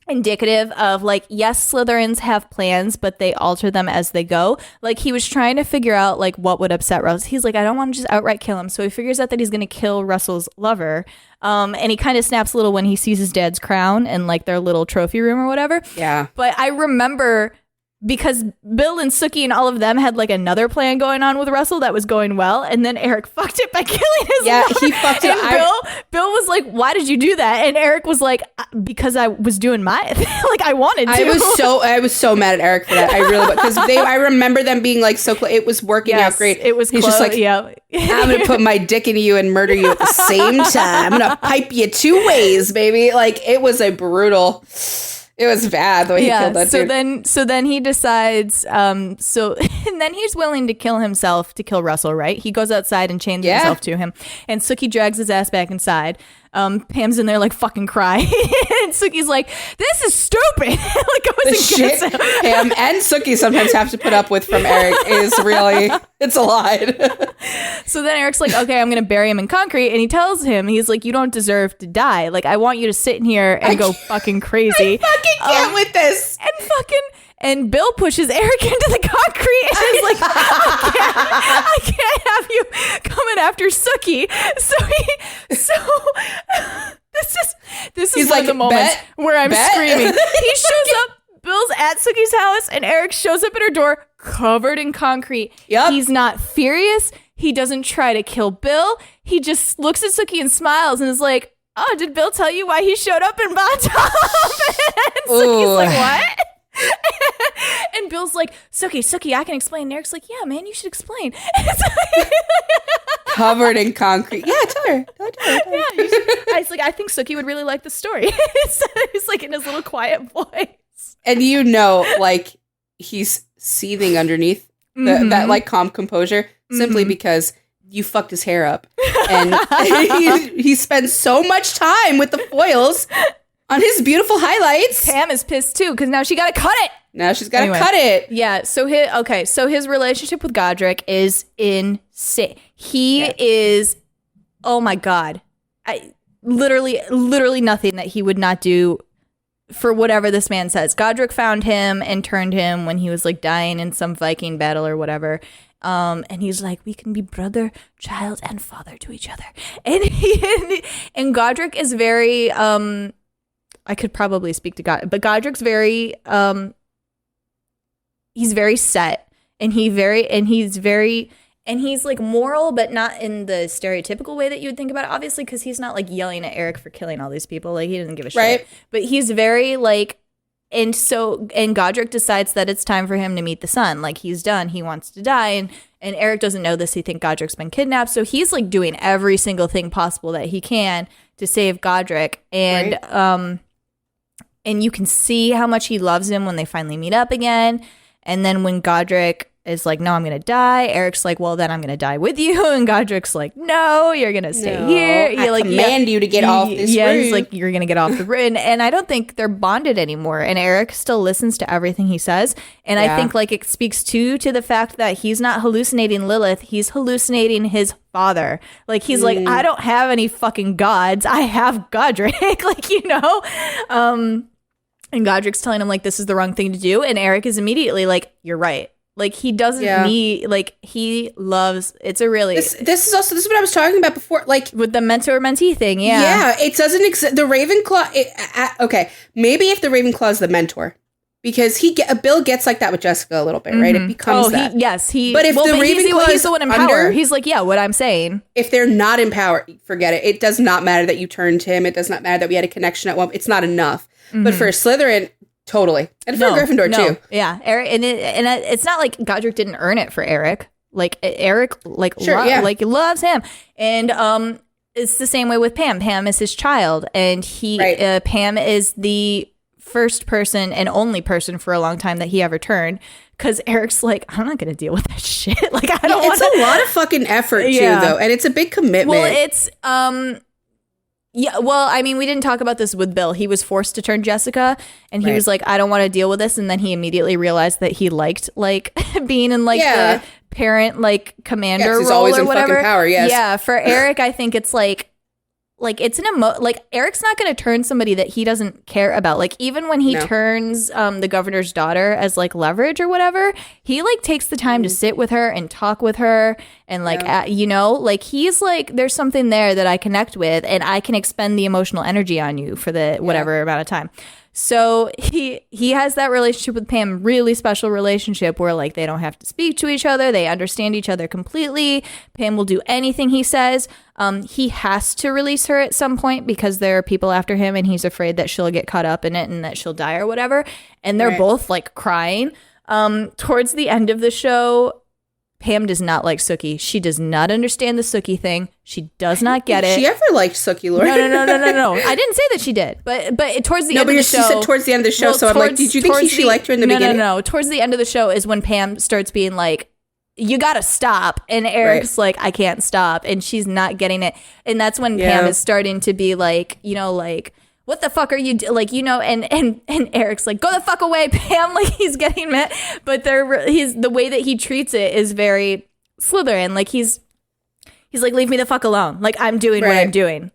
indicative of like, yes, Slytherins have plans, but they alter them as they go. Like, he was trying to figure out like what would upset Russell. He's like, I don't want to just outright kill him. So he figures out that he's going to kill Russell's lover. And he kind of snaps a little when he sees his dad's crown and like their little trophy room or whatever. Yeah. But I remember, because Bill and Sookie and all of them had like another plan going on with Russell that was going well, and then Eric fucked it by killing his lover. He fucked it. And Bill was like, why did you do that? And Eric was like, because I was doing my like, I wanted to. I was so mad at Eric for that. I really, because I remember them being like so close. It was working out great. It was He's close. just like, I'm gonna put my dick into you and murder you at the same time. I'm gonna pipe you 2 ways, baby. Like, it was a brutal. It was bad the way he killed that dude. So then he decides, and then he's willing to kill himself to kill Russell, right? He goes outside and chains himself to him. And Sookie drags his ass back inside. Pam's in there like fucking crying. And Sookie's like, this is stupid. Like, I wasn't gonna say. Pam and Sookie sometimes have to put up with from Eric is really, it's a lot. So then Eric's like, okay, I'm going to bury him in concrete. And he tells him, he's like, you don't deserve to die. Like, I want you to sit in here and go fucking crazy. I fucking can't with this. And Bill pushes Eric into the concrete and is like, I can't have you coming after Sookie. This is one of the moments where I'm screaming. He shows up. Bill's at Sookie's house and Eric shows up at her door covered in concrete. Yep. He's not furious. He doesn't try to kill Bill. He just looks at Sookie and smiles and is like, oh, did Bill tell you why he showed up in Bottom? And Sookie's like, what? And Bill's like, Sookie, I can explain. And Eric's like, yeah, man, you should explain. Covered in concrete. Yeah, tell her. Yeah, I was like, I think Sookie would really like the story. He's like in his little quiet voice. And like, he's seething underneath that like calm composure simply because you fucked his hair up. And he spends so much time with the foils on his beautiful highlights. Pam is pissed too because now she got to cut it. Now she's got to cut it. Yeah. So his relationship with Godric is insane. He is, oh my God. Literally nothing that he would not do for whatever this man says. Godric found him and turned him when he was like dying in some Viking battle or whatever. And he's like, we can be brother, child, and father to each other. And Godric is very, I could probably speak to God, but Godric's very, he's very set, and he's like moral, but not in the stereotypical way that you would think about it, obviously, because he's not like yelling at Eric for killing all these people. Like, he doesn't give a shit. Right. But he's very like, and Godric decides that it's time for him to meet the sun. Like, he's done. He wants to die. And Eric doesn't know this. He thinks Godric's been kidnapped. So he's like doing every single thing possible that he can to save Godric. And, and you can see how much he loves him when they finally meet up again. And then when Godric is like, no, I'm going to die, Eric's like, well, then I'm going to die with you. And Godric's like, no, you're going to stay here. I command you to get off this roof. Yeah, he's like, you're going to get off the roof. And I don't think they're bonded anymore. And Eric still listens to everything he says. And I think like it speaks to the fact that he's not hallucinating Lilith. He's hallucinating his father. Like, he's like, I don't have any fucking gods. I have Godric. Like, you know? And Godric's telling him like, this is the wrong thing to do. And Eric is immediately like, you're right. Like, he doesn't need, like, he loves, it's a really... This is what I was talking about before, like... With the mentor-mentee thing, Yeah, it doesn't exist. The Ravenclaw... okay, maybe if the Ravenclaw is the mentor. Because Bill gets like that with Jessica a little bit, right? It becomes that. But if the Ravenclaw he's the one in power. He's like, yeah, what I'm saying. If they're not in power, forget it. It does not matter that you turned to him. It does not matter that we had a connection at one... It's not enough. But for Slytherin... Totally. And for Gryffindor, too. Yeah. Eric, and it's not like Godric didn't earn it for Eric. Like, Eric, like, loves him. And it's the same way with Pam. Pam is his child. And Pam is the first person and only person for a long time that he ever turned. Because Eric's like, I'm not going to deal with that shit. Like, I don't want to. It's a lot of fucking effort, too, though. And it's a big commitment. Well, it's... Yeah, well, I mean, we didn't talk about this with Bill. He was forced to turn Jessica, and he was like, I don't want to deal with this. And then he immediately realized that he liked, like, being in, like, the parent, like, commander role always or in whatever. Fucking power, yes. Yeah, for Eric, I think it's, like, it's an like, Eric's not going to turn somebody that he doesn't care about. Like, even when he turns the governor's daughter as, like, leverage or whatever, he, like, takes the time to sit with her and talk with her and, like, you know, like, he's like, there's something there that I connect with and I can expend the emotional energy on you for the whatever amount of time. So he has that relationship with Pam, really special relationship where, like, they don't have to speak to each other. They understand each other completely. Pam will do anything he says. He has to release her at some point because there are people after him and he's afraid that she'll get caught up in it and that she'll die or whatever. And they're both, like, crying. Towards the end of the show, Pam does not like Sookie. She does not understand the Sookie thing. She does not get it. She ever liked Sookie, Lord? No. I didn't say that she did. But towards the end of the show. No, but she said towards the end of the show. So I'm like, did you think she liked her in the beginning? No. Towards the end of the show is when Pam starts being like, you gotta stop. And Eric's like, I can't stop. And she's not getting it. And that's when Pam is starting to be like, you know, like, what the fuck are you like, you know, and Eric's like, go the fuck away, Pam. Like, he's getting mad, but the way that he treats it is very Slytherin. Like, he's like, leave me the fuck alone. Like, I'm doing what I'm doing.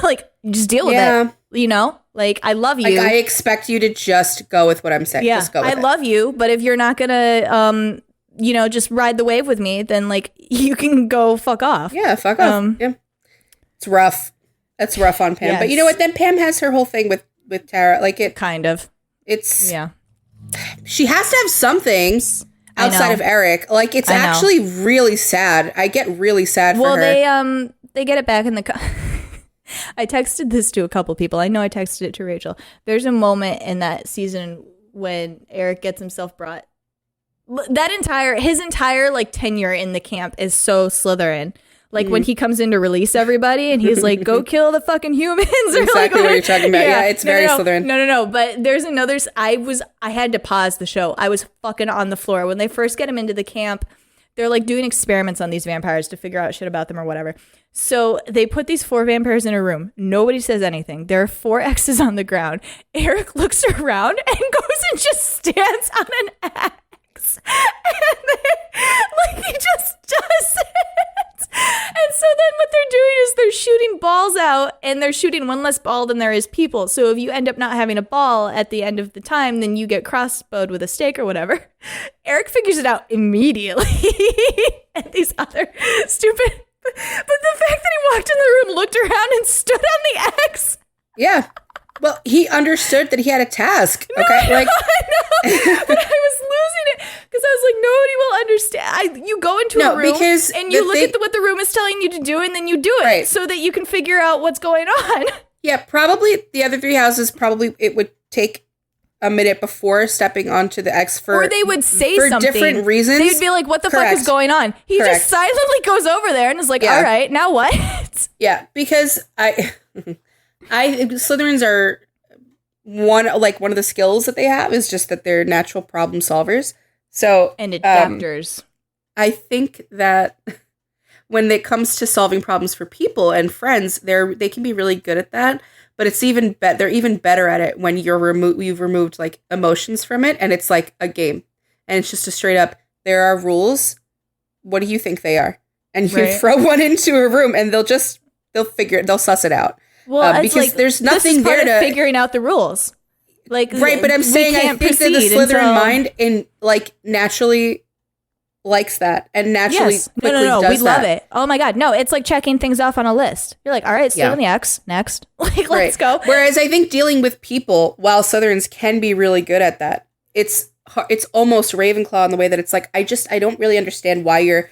Like, just deal with it. You know, like, I love you. Like, I expect you to just go with what I'm saying. Yeah, just go with I love you, but if you're not gonna, you know, just ride the wave with me, then, like, you can go fuck off. Yeah, fuck off. Yeah, it's rough. That's rough on Pam. Yes. But you know what? Then Pam has her whole thing with Tara. Like, it kind of. It's she has to have something outside of Eric. Like, it's actually really sad. I get really sad for her. Well, they get it back in the. I texted this to a couple people. I know I texted it to Rachel. There's a moment in that season when Eric gets himself brought. His entire like tenure in the camp is so Slytherin. Like when he comes in to release everybody and he's like, go kill the fucking humans. Or Exactly what you're talking about. Yeah, it's very Slytherin. No. But there's another, I had to pause the show. I was fucking on the floor. When they first get him into the camp, they're like doing experiments on these vampires to figure out shit about them or whatever. So they put these 4 vampires in a room. Nobody says anything. There are 4 X's on the ground. Eric looks around and goes and just stands on an X. And then, he just does it. And so then what they're doing is they're shooting balls out, and they're shooting one less ball than there is people. So if you end up not having a ball at the end of the time, then you get crossbowed with a stake or whatever. Eric figures it out immediately. And these other stupid... But the fact that he walked in the room, looked around, and stood on the X. Yeah. Well, he understood that he had a task. Okay, I know. But I was losing it because I was like, nobody will understand. You go into a room and you look at what the room is telling you to do, and then you do it so that you can figure out what's going on. Yeah, probably the other 3 houses. Probably it would take a minute before stepping onto the X or they would say for something. Different reasons. They'd be like, "What the fuck is going on?" He just silently goes over there and is like, "All right, now what?" Yeah, because Slytherins are one of the skills that they have is just that they're natural problem solvers. So and adapters. I think that when it comes to solving problems for people and friends, they can be really good at that. But it's they're even better at it when you've removed like emotions from it, and it's like a game, and it's just a straight up. There are rules. What do you think they are? And you throw one into a room, and they'll suss it out. Well, because there's nothing there to figuring out the rules. Like but I'm saying I think that the Slytherin mind naturally likes that and naturally quickly does we love it. Oh my god, no, it's like checking things off on a list. You're like, all right, still on the X, next. Let's go. Whereas I think dealing with people, while Slytherins can be really good at that, it's almost Ravenclaw in the way that it's like, I don't really understand why you're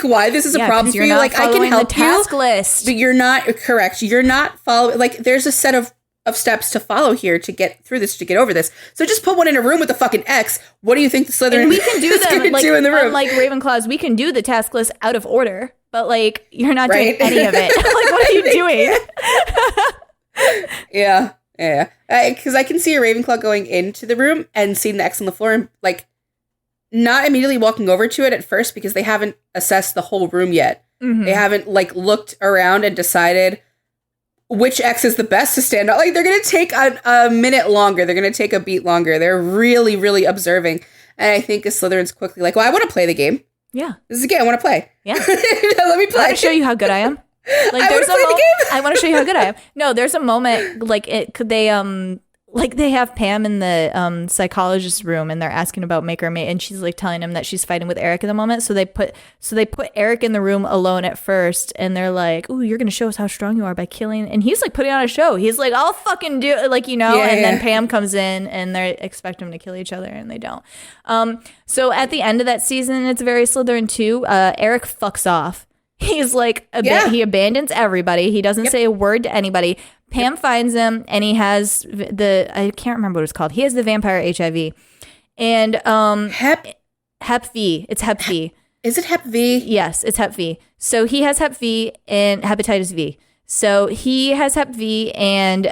why this is a problem for you. Like, I can help the task list. But you're not correct. You're not following. Like, there's a set of steps to follow here to get through this, to get over this. So just put one in a room with a fucking X. What do you think the Slytherin we can do them do in the room? Unlike Ravenclaws, we can do the task list out of order, but like you're not doing any of it. Like, what are you doing? Yeah. Because I can see a Ravenclaw going into the room and seeing the X on the floor and like not immediately walking over to it at first because they haven't assessed the whole room yet. Mm-hmm. They haven't like looked around and decided which X is the best to stand out. Like, they're going to take a minute longer. They're going to take a beat longer. They're really, really observing. And I think a Slytherin's quickly like, well, I want to play the game. Yeah. This is a game I want to play. Yeah. Let me play. I want to show you how good I am. Like, I want to play the game. I want to show you how good I am. No, there's a moment, like, they have Pam in the psychologist room and they're asking about make or mate, and she's like telling him that she's fighting with Eric at the moment. So they put Eric in the room alone at first, and they're like, "Ooh, you're gonna show us how strong you are by killing." And he's like putting on a show. He's like, "I'll fucking do it," like, then Pam comes in and they expect them to kill each other, and they don't. So at the end of that season, it's very Slytherin too. Eric fucks off. He's like, he abandons everybody. He doesn't say a word to anybody. Pam finds him, and he has I can't remember what it's called. He has the vampire HIV. And Hep V. It's Hep V. Is it Hep V? Yes, it's Hep V. So he has Hep V and hepatitis V. So he has Hep V, and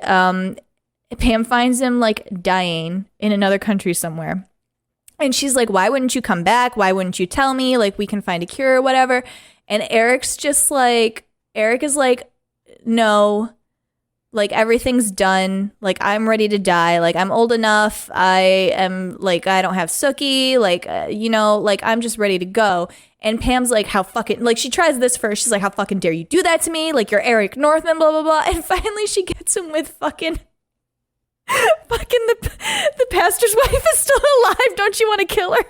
Pam finds him like dying in another country somewhere. And she's like, "Why wouldn't you come back? Why wouldn't you tell me? Like, we can find a cure or whatever." And Eric is like, "No, like, everything's done. Like, I'm ready to die. Like, I'm old enough. I am, like, I don't have Sookie. Like, like, I'm just ready to go." And Pam's like, "How fucking," like, she tries this first. She's like, "How fucking dare you do that to me? Like, you're Eric Northman, blah, blah, blah." And finally she gets him with fucking the pastor's wife is still alive. Don't you want to kill her?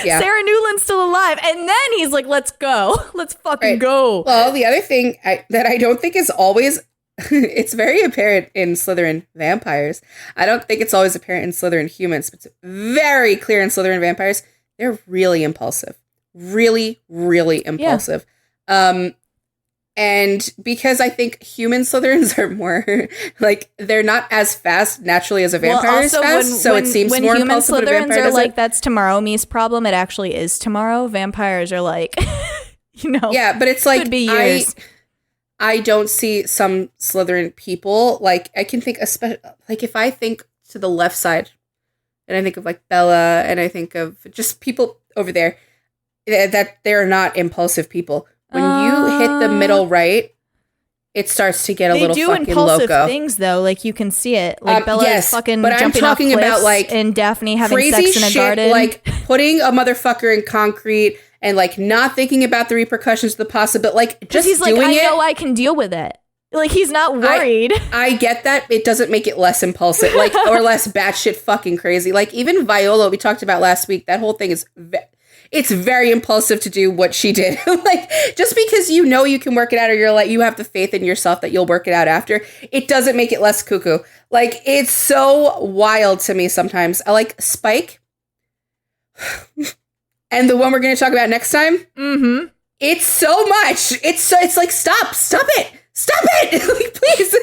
Yeah. Sarah Newland's still alive. And then he's like, "Let's go. Let's fucking go." Well, the other thing that I don't think is always, it's very apparent in Slytherin vampires. I don't think it's always apparent in Slytherin humans, but it's very clear in Slytherin vampires. They're really impulsive. Really, really impulsive. Yeah. And because I think human Slytherins are more, like, they're not as fast naturally as a vampire is fast, so it seems more impulsive. When human Slytherins are like, "That's tomorrow me's problem," it actually is tomorrow. Vampires are like, Yeah, but it's like could be years. I don't see some Slytherin people, like, I can think, like, if I think to the left side, and I think of, like, Bella, and I think of just people over there, that they're not impulsive people. When you hit the middle right, it starts to get a little fucking loco. They do impulsive things, though. Like, you can see it. Like, Bella is fucking jumping off cliffs, about, like, and Daphne having sex in a garden. Like, putting a motherfucker in concrete and, like, not thinking about the repercussions of the possibility. Like, just he's doing like, it. I know I can deal with it. Like, he's not worried. I get that. It doesn't make it less impulsive, like, or less batshit fucking crazy. Like, even Viola, we talked about last week, that whole thing is... it's very impulsive to do what she did. Like, just because you know you can work it out, or you're like, you have the faith in yourself that you'll work it out after, it doesn't make it less cuckoo. Like, it's so wild to me sometimes. I like Spike. And the one we're going to talk about next time. Mm-hmm. It's so much. It's like, stop it. Like, please.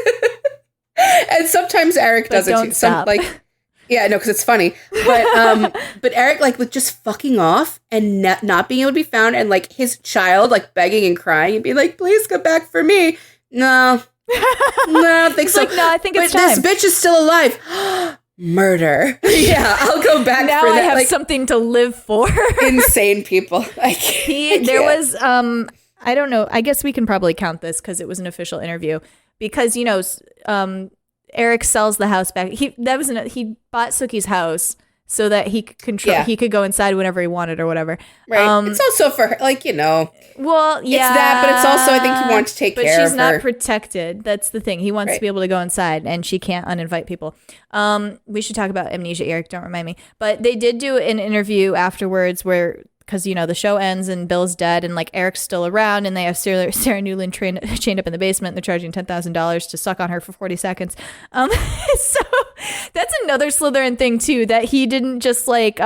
And sometimes Eric does it too. Like, yeah, no, because it's funny. But Eric, like, with just fucking off and not being able to be found, and, like, his child, like, begging and crying and being like, please come back for me. No, I don't think so. Like, no, I think it's time. But this bitch is still alive. Murder. Yeah, I'll go back now for that. I have like, something to live for. Insane people. I can't. There was, I don't know, I guess we can probably count this because it was an official interview. Because, Eric sells the house back. He bought Sookie's house so that he could control. Yeah. He could go inside whenever he wanted or whatever. Right. It's also for her, like, Well, yeah. It's that, but it's also, I think he wants to take care of her. But she's not protected. That's the thing. He wants to be able to go inside, and she can't uninvite people. We should talk about Amnesia, Eric. Don't remind me. But they did do an interview afterwards where, because, the show ends and Bill's dead and, like, Eric's still around, and they have Sarah Newland chained up in the basement, and they're charging $10,000 to suck on her for 40 seconds. So that's another Slytherin thing, too, that he didn't just, like,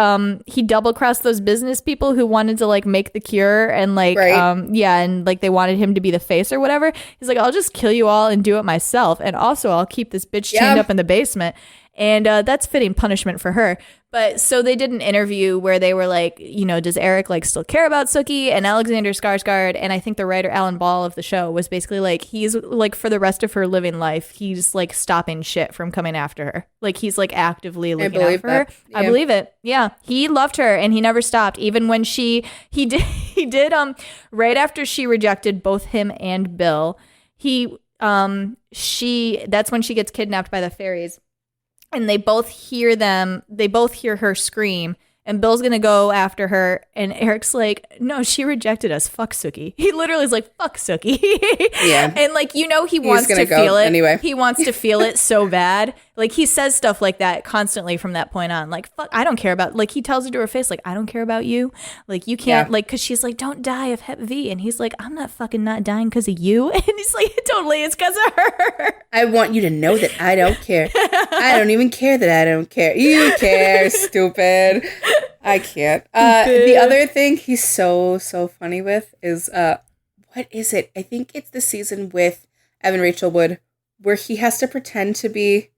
he double-crossed those business people who wanted to, like, make the cure and, like, and, like, they wanted him to be the face or whatever. He's like, I'll just kill you all and do it myself, and also I'll keep this bitch chained up in the basement. And that's fitting punishment for her. But so they did an interview where they were like, does Eric, like, still care about Sookie? And Alexander Skarsgård, and I think the writer Alan Ball of the show, was basically like, he's like, for the rest of her living life, he's like stopping shit from coming after her. Like, he's like actively looking out for her. Yeah. I believe it. Yeah, he loved her and he never stopped. Even when he did right after she rejected both him and Bill, that's when she gets kidnapped by the fairies. And they both hear her scream, and Bill's gonna go after her, and Eric's like, no, she rejected us, fuck Sookie. He literally is like, fuck Sookie. Yeah. And, like, he wants to feel it anyway. He wants to feel it so bad. Like, he says stuff like that constantly from that point on. Like, fuck, I don't care about, like, he tells her to her face, like, I don't care about you. Like, you can't, like, because she's like, don't die of Hep V. And he's like, I'm not fucking not dying because of you. And he's like, totally, it's because of her. I want you to know that I don't care. I don't even care that I don't care. You care, stupid. I can't. The other thing he's so funny with is, what is it? I think it's the season with Evan Rachel Wood where he has to pretend to be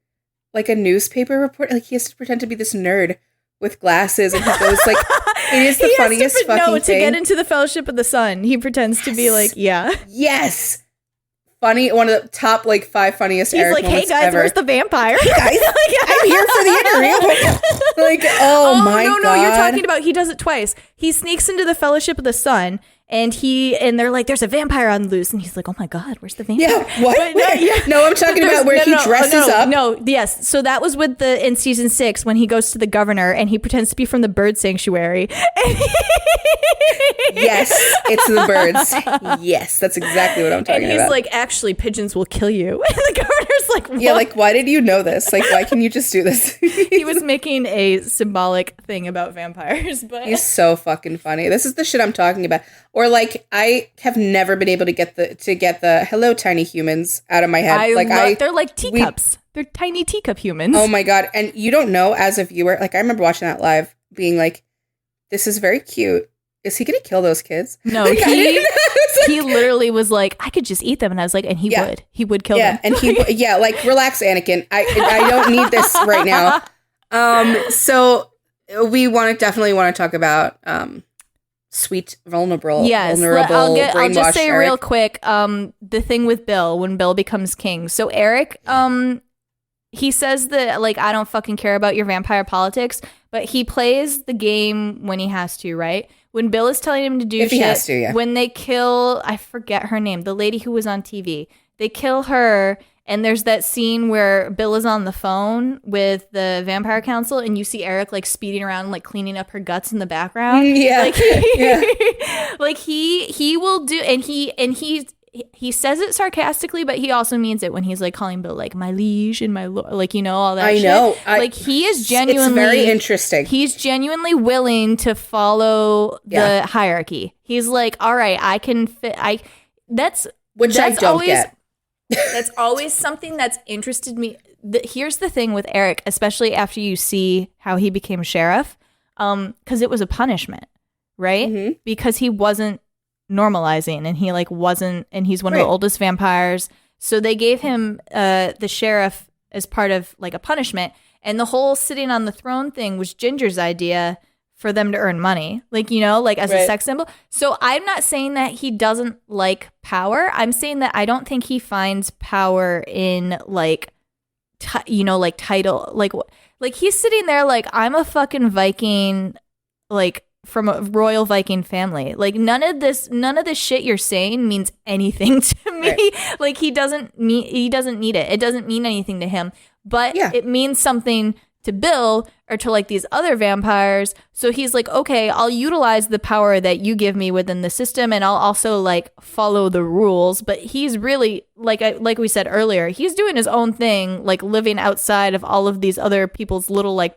like a newspaper reporter. Like, he has to pretend to be this nerd with glasses, and he goes like, it is the funniest fucking thing. To get into the Fellowship of the Sun, he pretends to be like, yes. Funny, one of the top, like, 5 funniest Eric moments ever. He's like, hey guys, where's the vampire? Hey guys, I'm here for the interview. Like, oh my God. No, you're talking about, he does it twice. He sneaks into the Fellowship of the Sun, and they're like, there's a vampire on loose, and he's like, oh my God, where's the vampire? Yeah, what? No, I'm talking about where he dresses up. No, yes. So that was in season 6 when he goes to the governor and he pretends to be from the bird sanctuary. Yes, it's the birds. Yes, that's exactly what I'm talking about. And he's like, actually, pigeons will kill you. And the governor's like, what? Yeah, like, why did you know this? Like, why can you just do this? He was making a symbolic thing about vampires, but he's so fucking funny. This is the shit I'm talking about. Or, like, I have never been able to get the hello tiny humans out of my head. They're like teacups. They're tiny teacup humans. Oh my God. And you don't know, as a viewer, like, I remember watching that live being like, this is very cute. Is he going to kill those kids? No, like, he literally was like, I could just eat them. And I was like, and he would kill them. And like, relax, Anakin. I don't need this right now. So we definitely want to talk about sweet, vulnerable, yes, vulnerable I'll brainwashed just say Eric. real quick, the thing with Bill, when Bill becomes king. So Eric, he says that, like, I don't fucking care about your vampire politics, but he plays the game when he has to, right? When Bill is telling him to do If shit, he has to, yeah. when they kill, I forget her name, the lady who was on TV, they kill her, and there's that scene where Bill is on the phone with the vampire council, and you see Eric, like, speeding around, like, cleaning up her guts in the background. Yeah. Like, Yeah. like he will do, and he says it sarcastically, but he also means it when he's like calling Bill like my liege and my like, you know, all that I shit. know. Like, he is genuinely, it's very interesting. He's genuinely willing to follow the hierarchy. He's like, all right, I can fit. Which I don't get. That's always something that's interested me. Here's the thing with Eric, especially after you see how he became sheriff, because it was a punishment, right? Mm-hmm. Because he wasn't normalizing, and he like wasn't, and he's one of the oldest vampires. So they gave him the sheriff as part of like a punishment, and the whole sitting on the throne thing was Ginger's idea for them to earn money, like, you know, like as a sex symbol. So I'm not saying that he doesn't like power. I'm saying that I don't think he finds power in like, like title, like he's sitting there like, I'm a fucking Viking, like from a royal Viking family. Like none of this shit you're saying means anything to me. Right. Like he doesn't need it. It doesn't mean anything to him, but it means something to Bill or to like these other vampires. So he's like, okay, I'll utilize the power that you give me within the system, and I'll also like follow the rules. But he's really like we said earlier, he's doing his own thing, like living outside of all of these other people's little like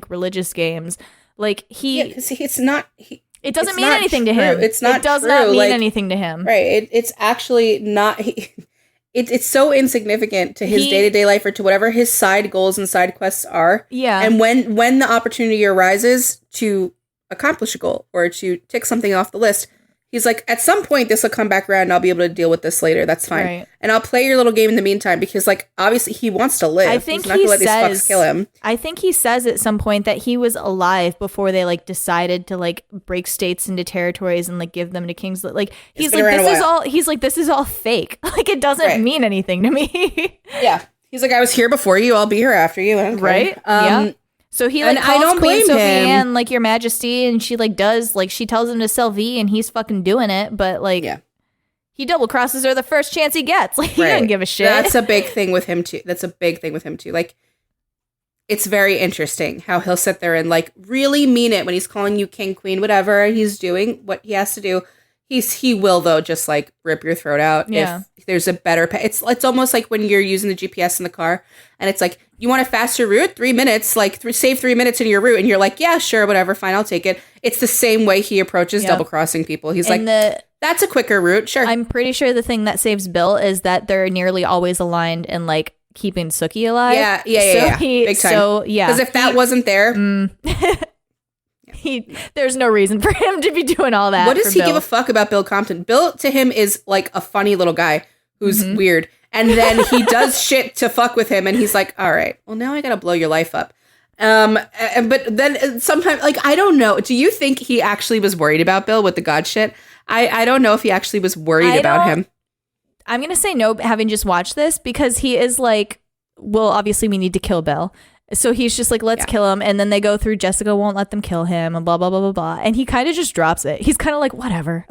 religious games. Like because it's not. It doesn't mean anything to him. It's not. It does true. not mean like, anything to him. Right. It's actually not. It's so insignificant to his day-to-day life or to whatever his side goals and side quests are. Yeah. And when the opportunity arises to accomplish a goal or to tick something off the list, he's like, at some point this will come back around and I'll be able to deal with this later. That's fine. Right. And I'll play your little game in the meantime because, like, obviously he wants to live. I think he's not going to let these fucks kill him. I think he says at some point that he was alive before they, like, decided to, like, break states into territories and, like, give them to kings. Like, he's like, this is all fake. Like, it doesn't mean anything to me. Yeah. He's like, I was here before you. I'll be here after you. Right? Yeah. So he like calls Queen Sophie Anne like your majesty, and she like does like she tells him to sell V, and he's fucking doing it, but like he double crosses her the first chance he gets. Like he doesn't give a shit. That's a big thing with him too. Like it's very interesting how he'll sit there and like really mean it when he's calling you king, queen, whatever he's doing, what he has to do. He will though just like rip your throat out if there's a better it's almost like when you're using the GPS in the car and it's like, you want a faster route, 3 minutes, like save 3 minutes in your route, and you're like, yeah, sure, whatever, fine, I'll take it. It's the same way he approaches double crossing people. He's and like, that's a quicker route, sure. I'm pretty sure the thing that saves Bill is that they're nearly always aligned in like keeping Sookie alive. Yeah, big time. So yeah, because if that wasn't there. There's no reason for him to be doing all that. What does he give a fuck about Bill Compton? Bill to him is like a funny little guy who's weird. And then he does shit to fuck with him. And he's like, all right, well, now I got to blow your life up. But then sometimes, like, I don't know. Do you think he actually was worried about Bill with the God shit? I don't know if he actually was worried about him. I'm going to say no, having just watched this, because he is like, well, obviously we need to kill Bill. So he's just like, let's kill him. And then they go through, Jessica won't let them kill him and blah, blah, blah, blah, blah. And he kind of just drops it. He's kind of like, whatever.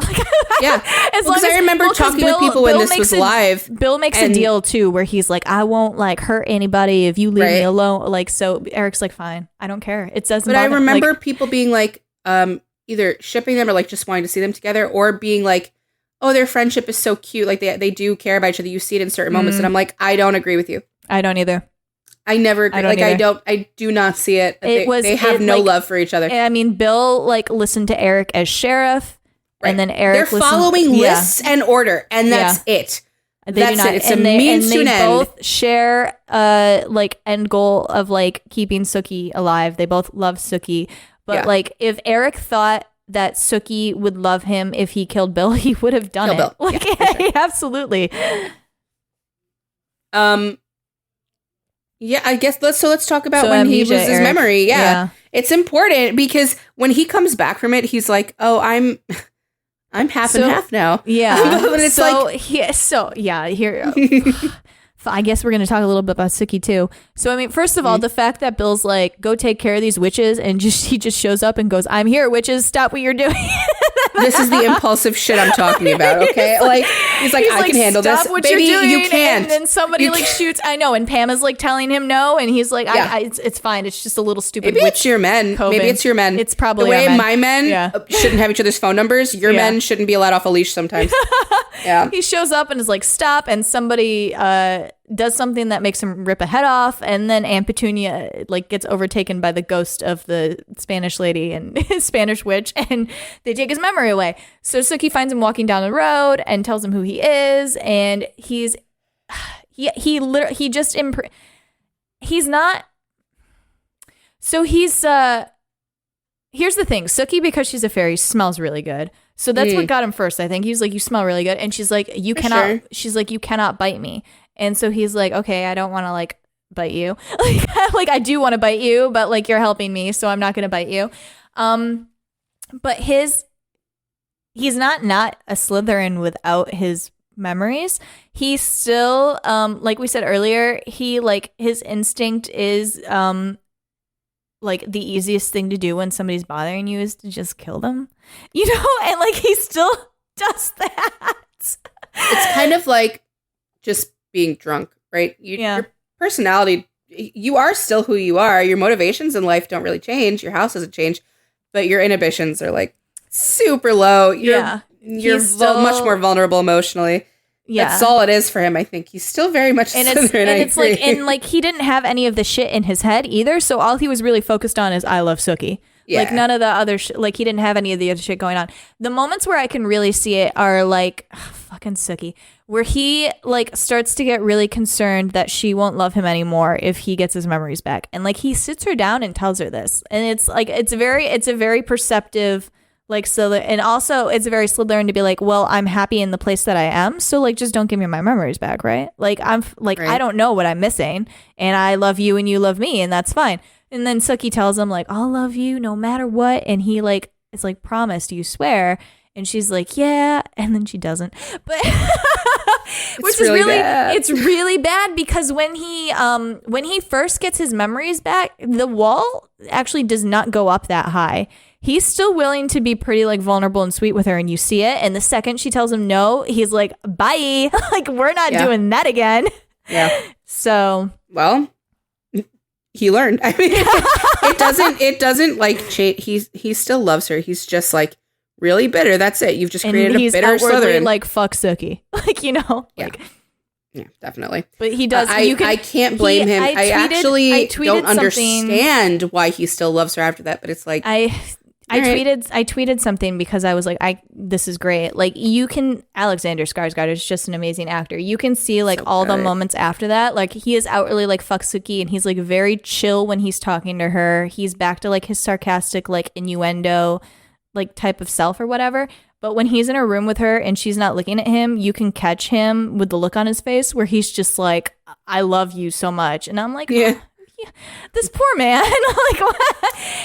Yeah. Because I remember talking with people when this was live. Bill makes a deal too, where he's like, I won't like hurt anybody if you leave me alone. Like, so Eric's like, fine, I don't care. It doesn't bother. But I remember people being like, either shipping them or like just wanting to see them together, or being like, oh, their friendship is so cute. Like they do care about each other. You see it in certain moments. And I'm like, I don't agree with you. I don't either. I never agree. I do not see it. They have no love for each other. I mean, Bill like listened to Eric as sheriff, and then Eric they're following lists and order, and that's it. That's it. It's a means to an end. They both share like end goal of like keeping Sookie alive. They both love Sookie, but like if Eric thought that Sookie would love him if he killed Bill, he would have done it. Bill. Like sure. Absolutely. Yeah, I guess let's talk about when he loses his memory. Yeah. it's important because when he comes back from it, he's like, oh, I'm half and half now. Yeah. But it's here. I guess we're going to talk a little bit about Sookie too. So, I mean, first of all, the fact that Bill's like, go take care of these witches, and he just shows up and goes, I'm here, witches, stop what you're doing. This is the impulsive shit I'm talking about, okay? He's like, I can handle this. What Baby, you're doing, you can't. And then somebody shoots. I know. And Pam is like telling him no. And he's like, it's fine. It's just a little stupid Maybe witch. It's your men. Coven. Maybe it's your men. It's probably the way our men. my men shouldn't have each other's phone numbers. Your men shouldn't be allowed off a leash sometimes. Yeah. He shows up and is like, stop. And somebody does something that makes him rip a head off, and then Aunt Petunia like gets overtaken by the ghost of the Spanish lady and Spanish witch, and they take his memory away. So Sookie finds him walking down the road and tells him who he is, and he's not. So he's here's the thing, Sookie, because she's a fairy, smells really good. So that's what got him first, I think. He was like, you smell really good. And she's like, you cannot bite me. And so he's like, okay, I don't want to like bite you. Like I do want to bite you, but like you're helping me, so I'm not going to bite you. But he's not a Slytherin without his memories. He's still, like we said earlier, his instinct is, like the easiest thing to do when somebody's bothering you is to just kill them, and like he still does that. It's kind of like just being drunk, right? Your personality, you are still who you are. Your motivations in life don't really change. Your house doesn't change, but your inhibitions are like super low. You're much more vulnerable emotionally. Yeah. That's all it is for him, I think. He's still very much Slytherin. Like he didn't have any of the shit in his head either, so all he was really focused on is I love Sookie. Yeah. Like none of the other like he didn't have any of the other shit going on. The moments where I can really see it are like fucking Sookie, where he like starts to get really concerned that she won't love him anymore if he gets his memories back. And like he sits her down and tells her this. And it's like it's a very perceptive like Slytherin, and also it's very Slytherin to be like, well, I'm happy in the place that I am, so like just don't give me my memories back, right? Like I'm like right. I don't know what I'm missing, and I love you and you love me, and that's fine. And then Sookie tells him like, I'll love you no matter what, and he like it's like, promise, do you swear? And she's like, yeah, and then she doesn't. But which is really bad. It's really bad because when he first gets his memories back, the wall actually does not go up that high. He's still willing to be pretty like vulnerable and sweet with her, and you see it. And the second she tells him no, he's like, bye. Like we're not doing that again. Yeah. So well, he learned. I mean, it doesn't like change. He still loves her. He's just like really bitter. That's it. You've just created a bitter Slytherin. Like fuck Sookie. Like Yeah, definitely. But he does. I can't blame him. I actually don't understand why he still loves her after that. But it's like I tweeted something because I was like, this is great. Like Alexander Skarsgård is just an amazing actor. You can see like all the moments after that. Like he is outwardly like fuck Sookie, and he's like very chill when he's talking to her. He's back to like his sarcastic like innuendo like type of self or whatever. But when he's in a room with her and she's not looking at him, you can catch him with the look on his face where he's just like, I love you so much. And I'm like, yeah, this poor man. Like,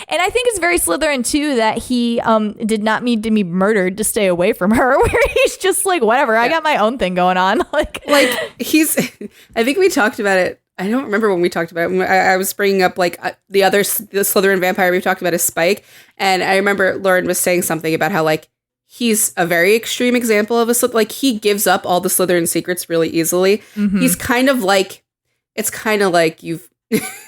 and I think it's very Slytherin too that he did not need to be murdered to stay away from her, where he's just like, whatever, I got my own thing going on. Like he's, I think we talked about it. I don't remember when we talked about it. I was bringing up like the Slytherin vampire we've talked about is Spike. And I remember Lauren was saying something about how like, he's a very extreme example of like he gives up all the Slytherin secrets really easily. Mm-hmm. He's kind of like, it's kind of like you've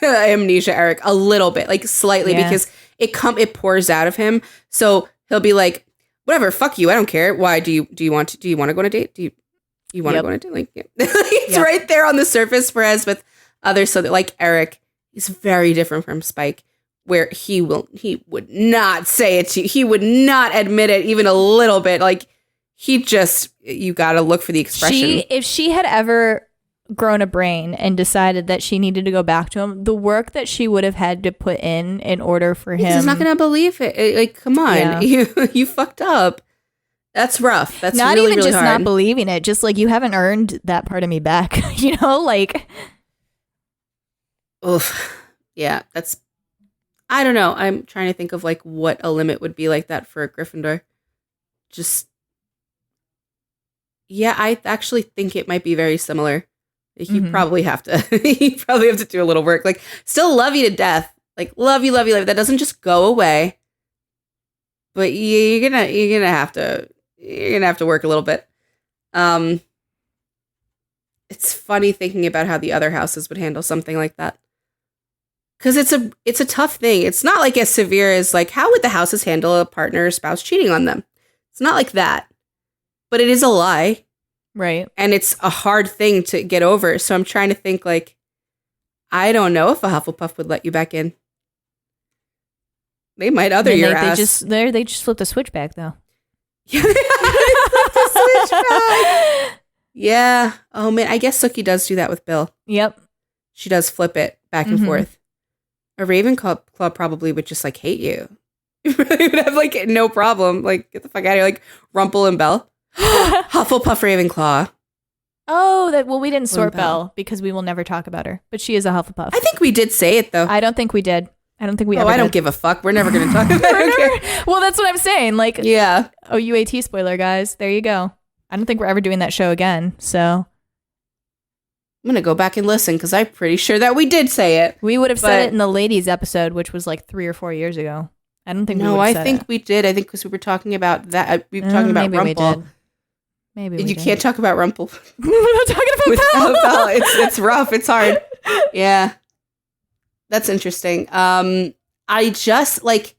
amnesia Eric a little bit, like slightly, because it pours out of him. So he'll be like, whatever, fuck you, I don't care. Why do you want to go on a date? Do you want to go on a date? Like it's right there on the surface. Whereas with others, so that like Eric, he's very different from Spike, where he would not say it to you. He would not admit it even a little bit. Like you got to look for the expression. If she had ever grown a brain and decided that she needed to go back to him, the work that she would have had to put in order for him. He's not going to believe it. Like, come on, you fucked up. That's rough. That's not really, even really just hard. Not believing it. Just like, you haven't earned that part of me back. Like, oof. Yeah, that's. I don't know. I'm trying to think of like what a limit would be like that for a Gryffindor. Just, yeah, I actually think it might be very similar. You probably have to, you probably have to do a little work. Like, still love you to death. Like, love you, love you, love you. That doesn't just go away. But you're gonna have to work a little bit. It's funny thinking about how the other houses would handle something like that. Because it's a tough thing. It's not like as severe as like, how would the houses handle a partner or spouse cheating on them? It's not like that. But it is a lie. Right. And it's a hard thing to get over. So I'm trying to think like, I don't know if a Hufflepuff would let you back in. They might other your ass. They just flipped the switch back though. Yeah, they flipped the switch back. Yeah. Oh man, I guess Sookie does do that with Bill. Yep. She does flip it back and forth. A Ravenclaw probably would just like hate you. They would have like no problem. Like, get the fuck out of here. Like Rumple and Belle. Hufflepuff Ravenclaw. Oh, we didn't sort Belle because we will never talk about her. But she is a Hufflepuff. I think we did say it though. I don't think we did. I don't think we ever I don't did. give a fuck. We're never going to talk about it. Well, that's what I'm saying. Like, yeah. Oh, UAT spoiler, guys. There you go. I don't think we're ever doing that show again. So I'm going to go back and listen because I'm pretty sure that we did say it. We would have said it in the ladies episode, which was like 3 or 4 years ago. I don't think we would have said it. No, I think we did. I think because we were talking about that. We were talking about maybe Rumple. We did. Maybe we you did. can't talk about Rumple. We're not talking about without Belle. Belle. It's rough. It's hard. Yeah. That's interesting. I just like,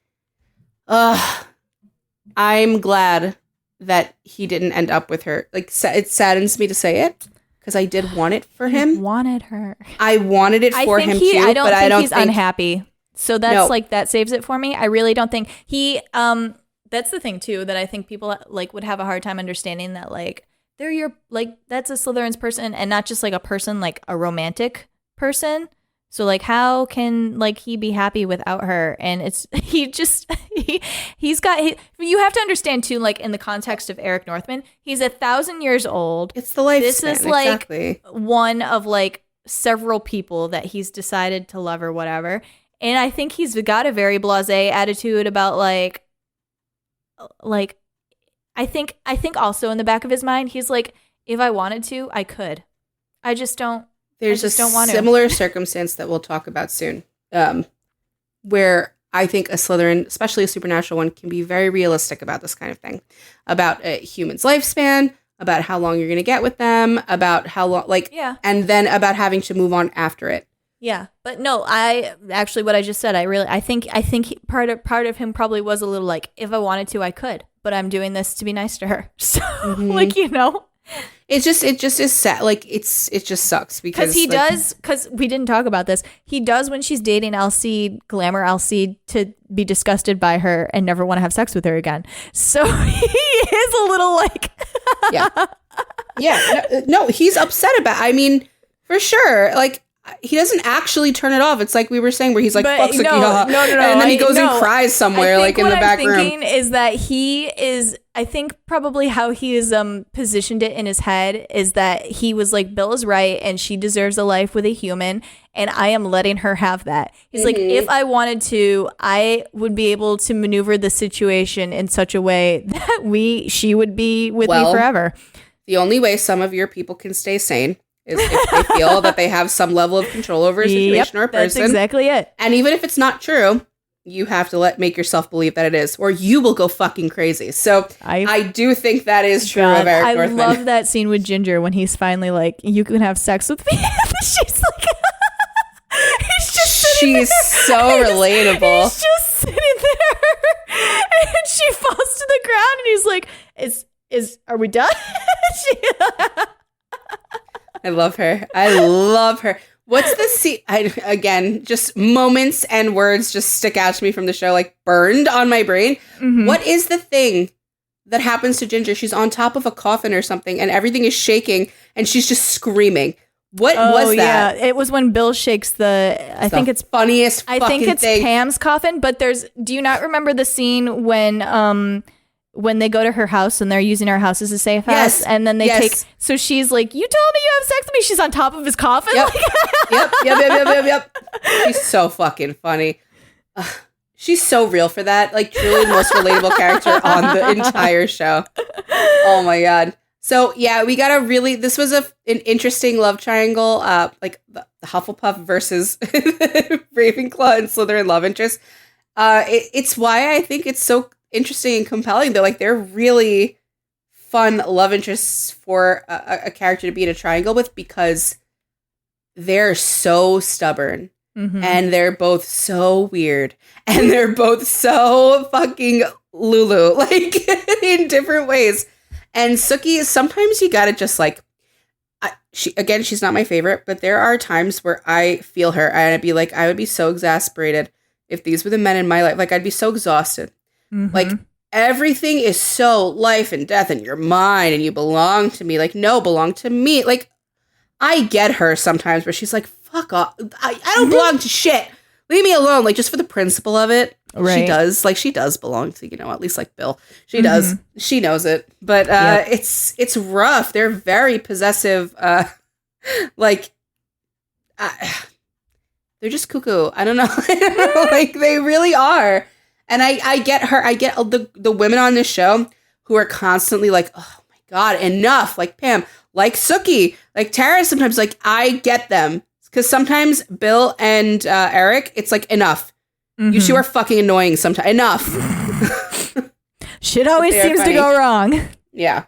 I'm glad that he didn't end up with her. Like, it saddens me to say it because I did want it for him. Wanted her. I wanted it for him too. I don't but think I don't he's think unhappy. So that's like that saves it for me. I really don't think he. That's the thing too that I think people like would have a hard time understanding that like they're your like that's a Slytherin's person and not just like a person like a romantic person. So like how can like he be happy without her? And it's he's got you have to understand too like in the context of Eric Northman, he's 1,000 years old. It's the lifespan. This is like exactly. one of like several people that he's decided to love or whatever. And I think he's got a very blasé attitude about like I think also in the back of his mind he's like if I wanted to I could. I just don't. There's I just a don't want to. similar circumstance that we'll talk about soon, where I think a Slytherin, especially a supernatural one, can be very realistic about this kind of thing, about a human's lifespan, about how long you're going to get with them, about how long, and then about having to move on after it. Yeah, but no, I actually what I just said, I think part of him probably was a little like if I wanted to, I could, but I'm doing this to be nice to her. So like It just is sad. Like it just sucks because he does because we didn't talk about this. He does when she's dating Alcide, glamour Alcide to be disgusted by her and never want to have sex with her again. So he is a little like no, he's upset about. I mean, for sure. Like he doesn't actually turn it off. It's like we were saying where he's like fuck Sookie, no, and then he goes and cries somewhere like in the back room. What I'm thinking is that he is. I think probably how he is positioned it in his head is that he was like Bill is right and she deserves a life with a human and I am letting her have that. He's like if I wanted to, I would be able to maneuver the situation in such a way that she would be with me forever. The only way some of your people can stay sane is if they feel that they have some level of control over a situation or a person. That's exactly it. And even if it's not true, you have to make yourself believe that it is, or you will go fucking crazy. So I do think that is true of Eric Northman. I love that scene with Ginger when he's finally like, you can have sex with me. She's like, she's so relatable. He's just sitting there and she falls to the ground and he's like, are we done? I love her. What's the scene? Again, just moments and words just stick out to me from the show, like burned on my brain. Mm-hmm. What is the thing that happens to Ginger? She's on top of a coffin or something, and everything is shaking, and she's just screaming. What was that? Yeah, it was when Bill shakes I think it's funniest. I think it's thing. Pam's coffin. But do you not remember the scene when they go to her house and they're using her house as a safe house, and then they take. So she's like, "You told me you have sex with me." She's on top of his coffin. Yep. Yep. She's so fucking funny. She's so real for that. Like, truly the most relatable character on the entire show. Oh my god. So yeah, we got this was an interesting love triangle, like the Hufflepuff versus Ravenclaw and Slytherin love interest. It's why I think it's so interesting and compelling. They're really fun love interests for a character to be in a triangle with, because they're so stubborn. Mm-hmm. And they're both so weird. And they're both so fucking Lulu, like, in different ways. And Sookie, sometimes you gotta just, like, she's not my favorite, but there are times where I feel her. And I'd be like, I would be so exasperated if these were the men in my life. Like, I'd be so exhausted. Mm-hmm. Like, everything is so life and death, and you're mine, and you belong to me. Like, no, belong to me. Like, I get her sometimes where she's like, fuck off. I don't belong to shit. Leave me alone. Like, just for the principle of it. Right. She does belong to, at least like Bill. She does. She knows it. But it's rough. They're very possessive. They're just cuckoo. I don't know. Like, they really are. And I get her. I get the women on this show who are constantly like, oh my God, enough. Like Pam, like Sookie, like Tara sometimes. Like, I get them. Because sometimes Bill and Eric, it's like, enough. Mm-hmm. You two are fucking annoying sometimes. Enough. Shit always seems to go wrong. Yeah.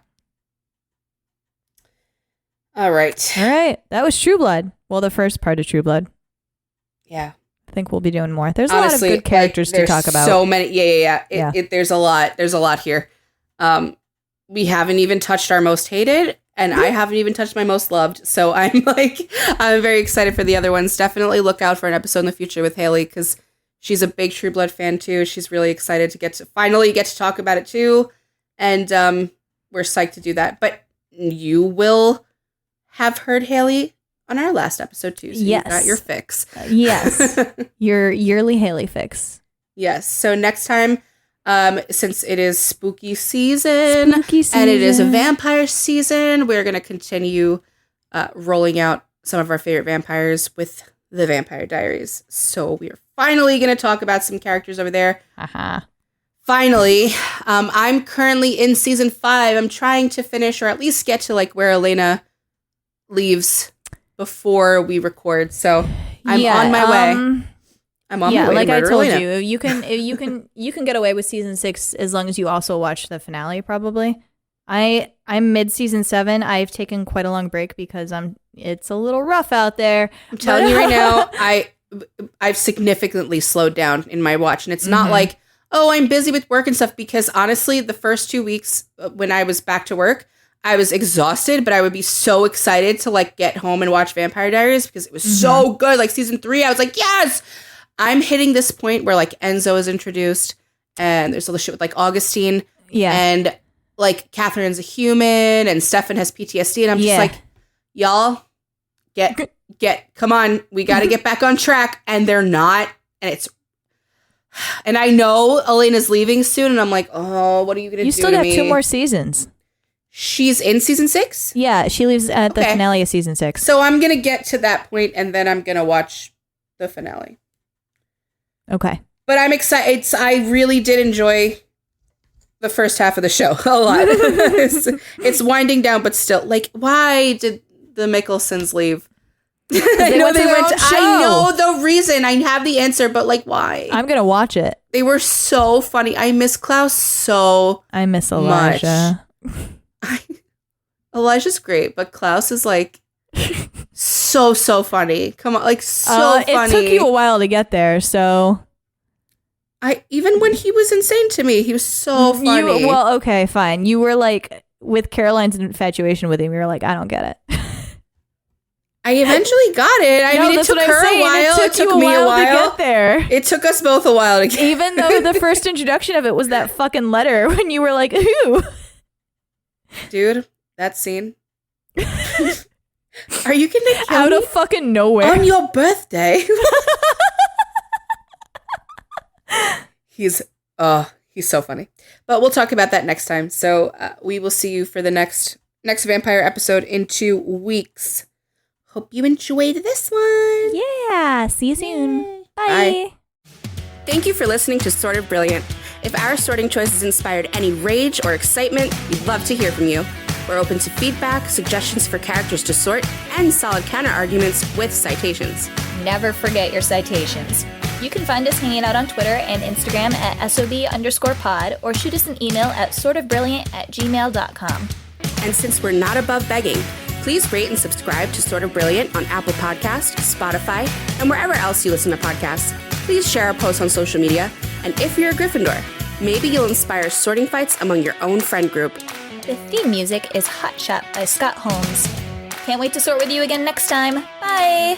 All right. That was True Blood. Well, the first part of True Blood. Yeah. I think we'll be doing more. There's honestly a lot of good characters to talk about. So many. Yeah. There's a lot. There's a lot here. We haven't even touched our most hated. And I haven't even touched my most loved. So I'm very excited for the other ones. Definitely look out for an episode in the future with Haley, because she's a big True Blood fan too. She's really excited to finally get to talk about it too. And we're psyched to do that. But you will have heard Haley on our last episode too. So you got your fix. Yes. Your yearly Haley fix. Yes. So next time, since it is spooky season and it is a vampire season, we're going to continue rolling out some of our favorite vampires with the Vampire Diaries. So we are finally going to talk about some characters over there. Finally. I'm currently in season 5. I'm trying to finish, or at least get to like where Elena leaves before we record. So I'm on my way. I'm on my way. Like I told Elena. you can get away with season 6 as long as you also watch the finale. Probably. I'm mid season 7. I've taken quite a long break because it's a little rough out there. I'm telling you right now, I've significantly slowed down in my watch, and it's not like, oh, I'm busy with work and stuff. Because honestly, the first 2 weeks when I was back to work, I was exhausted, but I would be so excited to like get home and watch Vampire Diaries because it was so good. Like season 3, I was like, yes. I'm hitting this point where like Enzo is introduced, and there's all the shit with like Augustine, and like Catherine's a human, and Stefan has PTSD, and I'm just like, y'all, come on, we got to get back on track, and they're not, and I know Elena's leaving soon, and I'm like, oh, what are you gonna do? You still got 2 more seasons. She's in season 6. Yeah, she leaves at the finale of season 6. So I'm gonna get to that point, and then I'm gonna watch the finale. Okay. But I'm excited. I really did enjoy the first half of the show a lot. It's winding down, but still, like, why did the Mickelsons leave? I know I know the reason. I have the answer, but like, why? I'm gonna watch it. They were so funny. I miss Klaus so. I miss Elijah. Elijah's great, but Klaus is like so funny. Come on, like funny. It took you a while to get there, so. Even when he was insane to me, he was so funny. Well, okay, fine. You were like, with Caroline's infatuation with him, you were like, I don't get it. I eventually got it. I mean, it took her a while. It took me a while to get there. It took us both a while to get Even though the first introduction of it was that fucking letter when you were like, ooh. Dude, that scene. Are you gonna kill out me? Of fucking nowhere on your birthday? He's so funny. But we'll talk about that next time. So we will see you for the next vampire episode in 2 weeks. Hope you enjoyed this one. Yeah. See you soon. Bye. Thank you for listening to Sort of Brilliant. If our sorting choices inspired any rage or excitement, we'd love to hear from you. We're open to feedback, suggestions for characters to sort, and solid counter-arguments with citations. Never forget your citations. You can find us hanging out on Twitter and Instagram at SOB_pod or shoot us an email at sortofbrilliant@gmail.com. And since we're not above begging, please rate and subscribe to Sort of Brilliant on Apple Podcasts, Spotify, and wherever else you listen to podcasts. Please share our posts on social media. And if you're a Gryffindor, maybe you'll inspire sorting fights among your own friend group. The theme music is Hot Shot by Scott Holmes. Can't wait to sort with you again next time. Bye!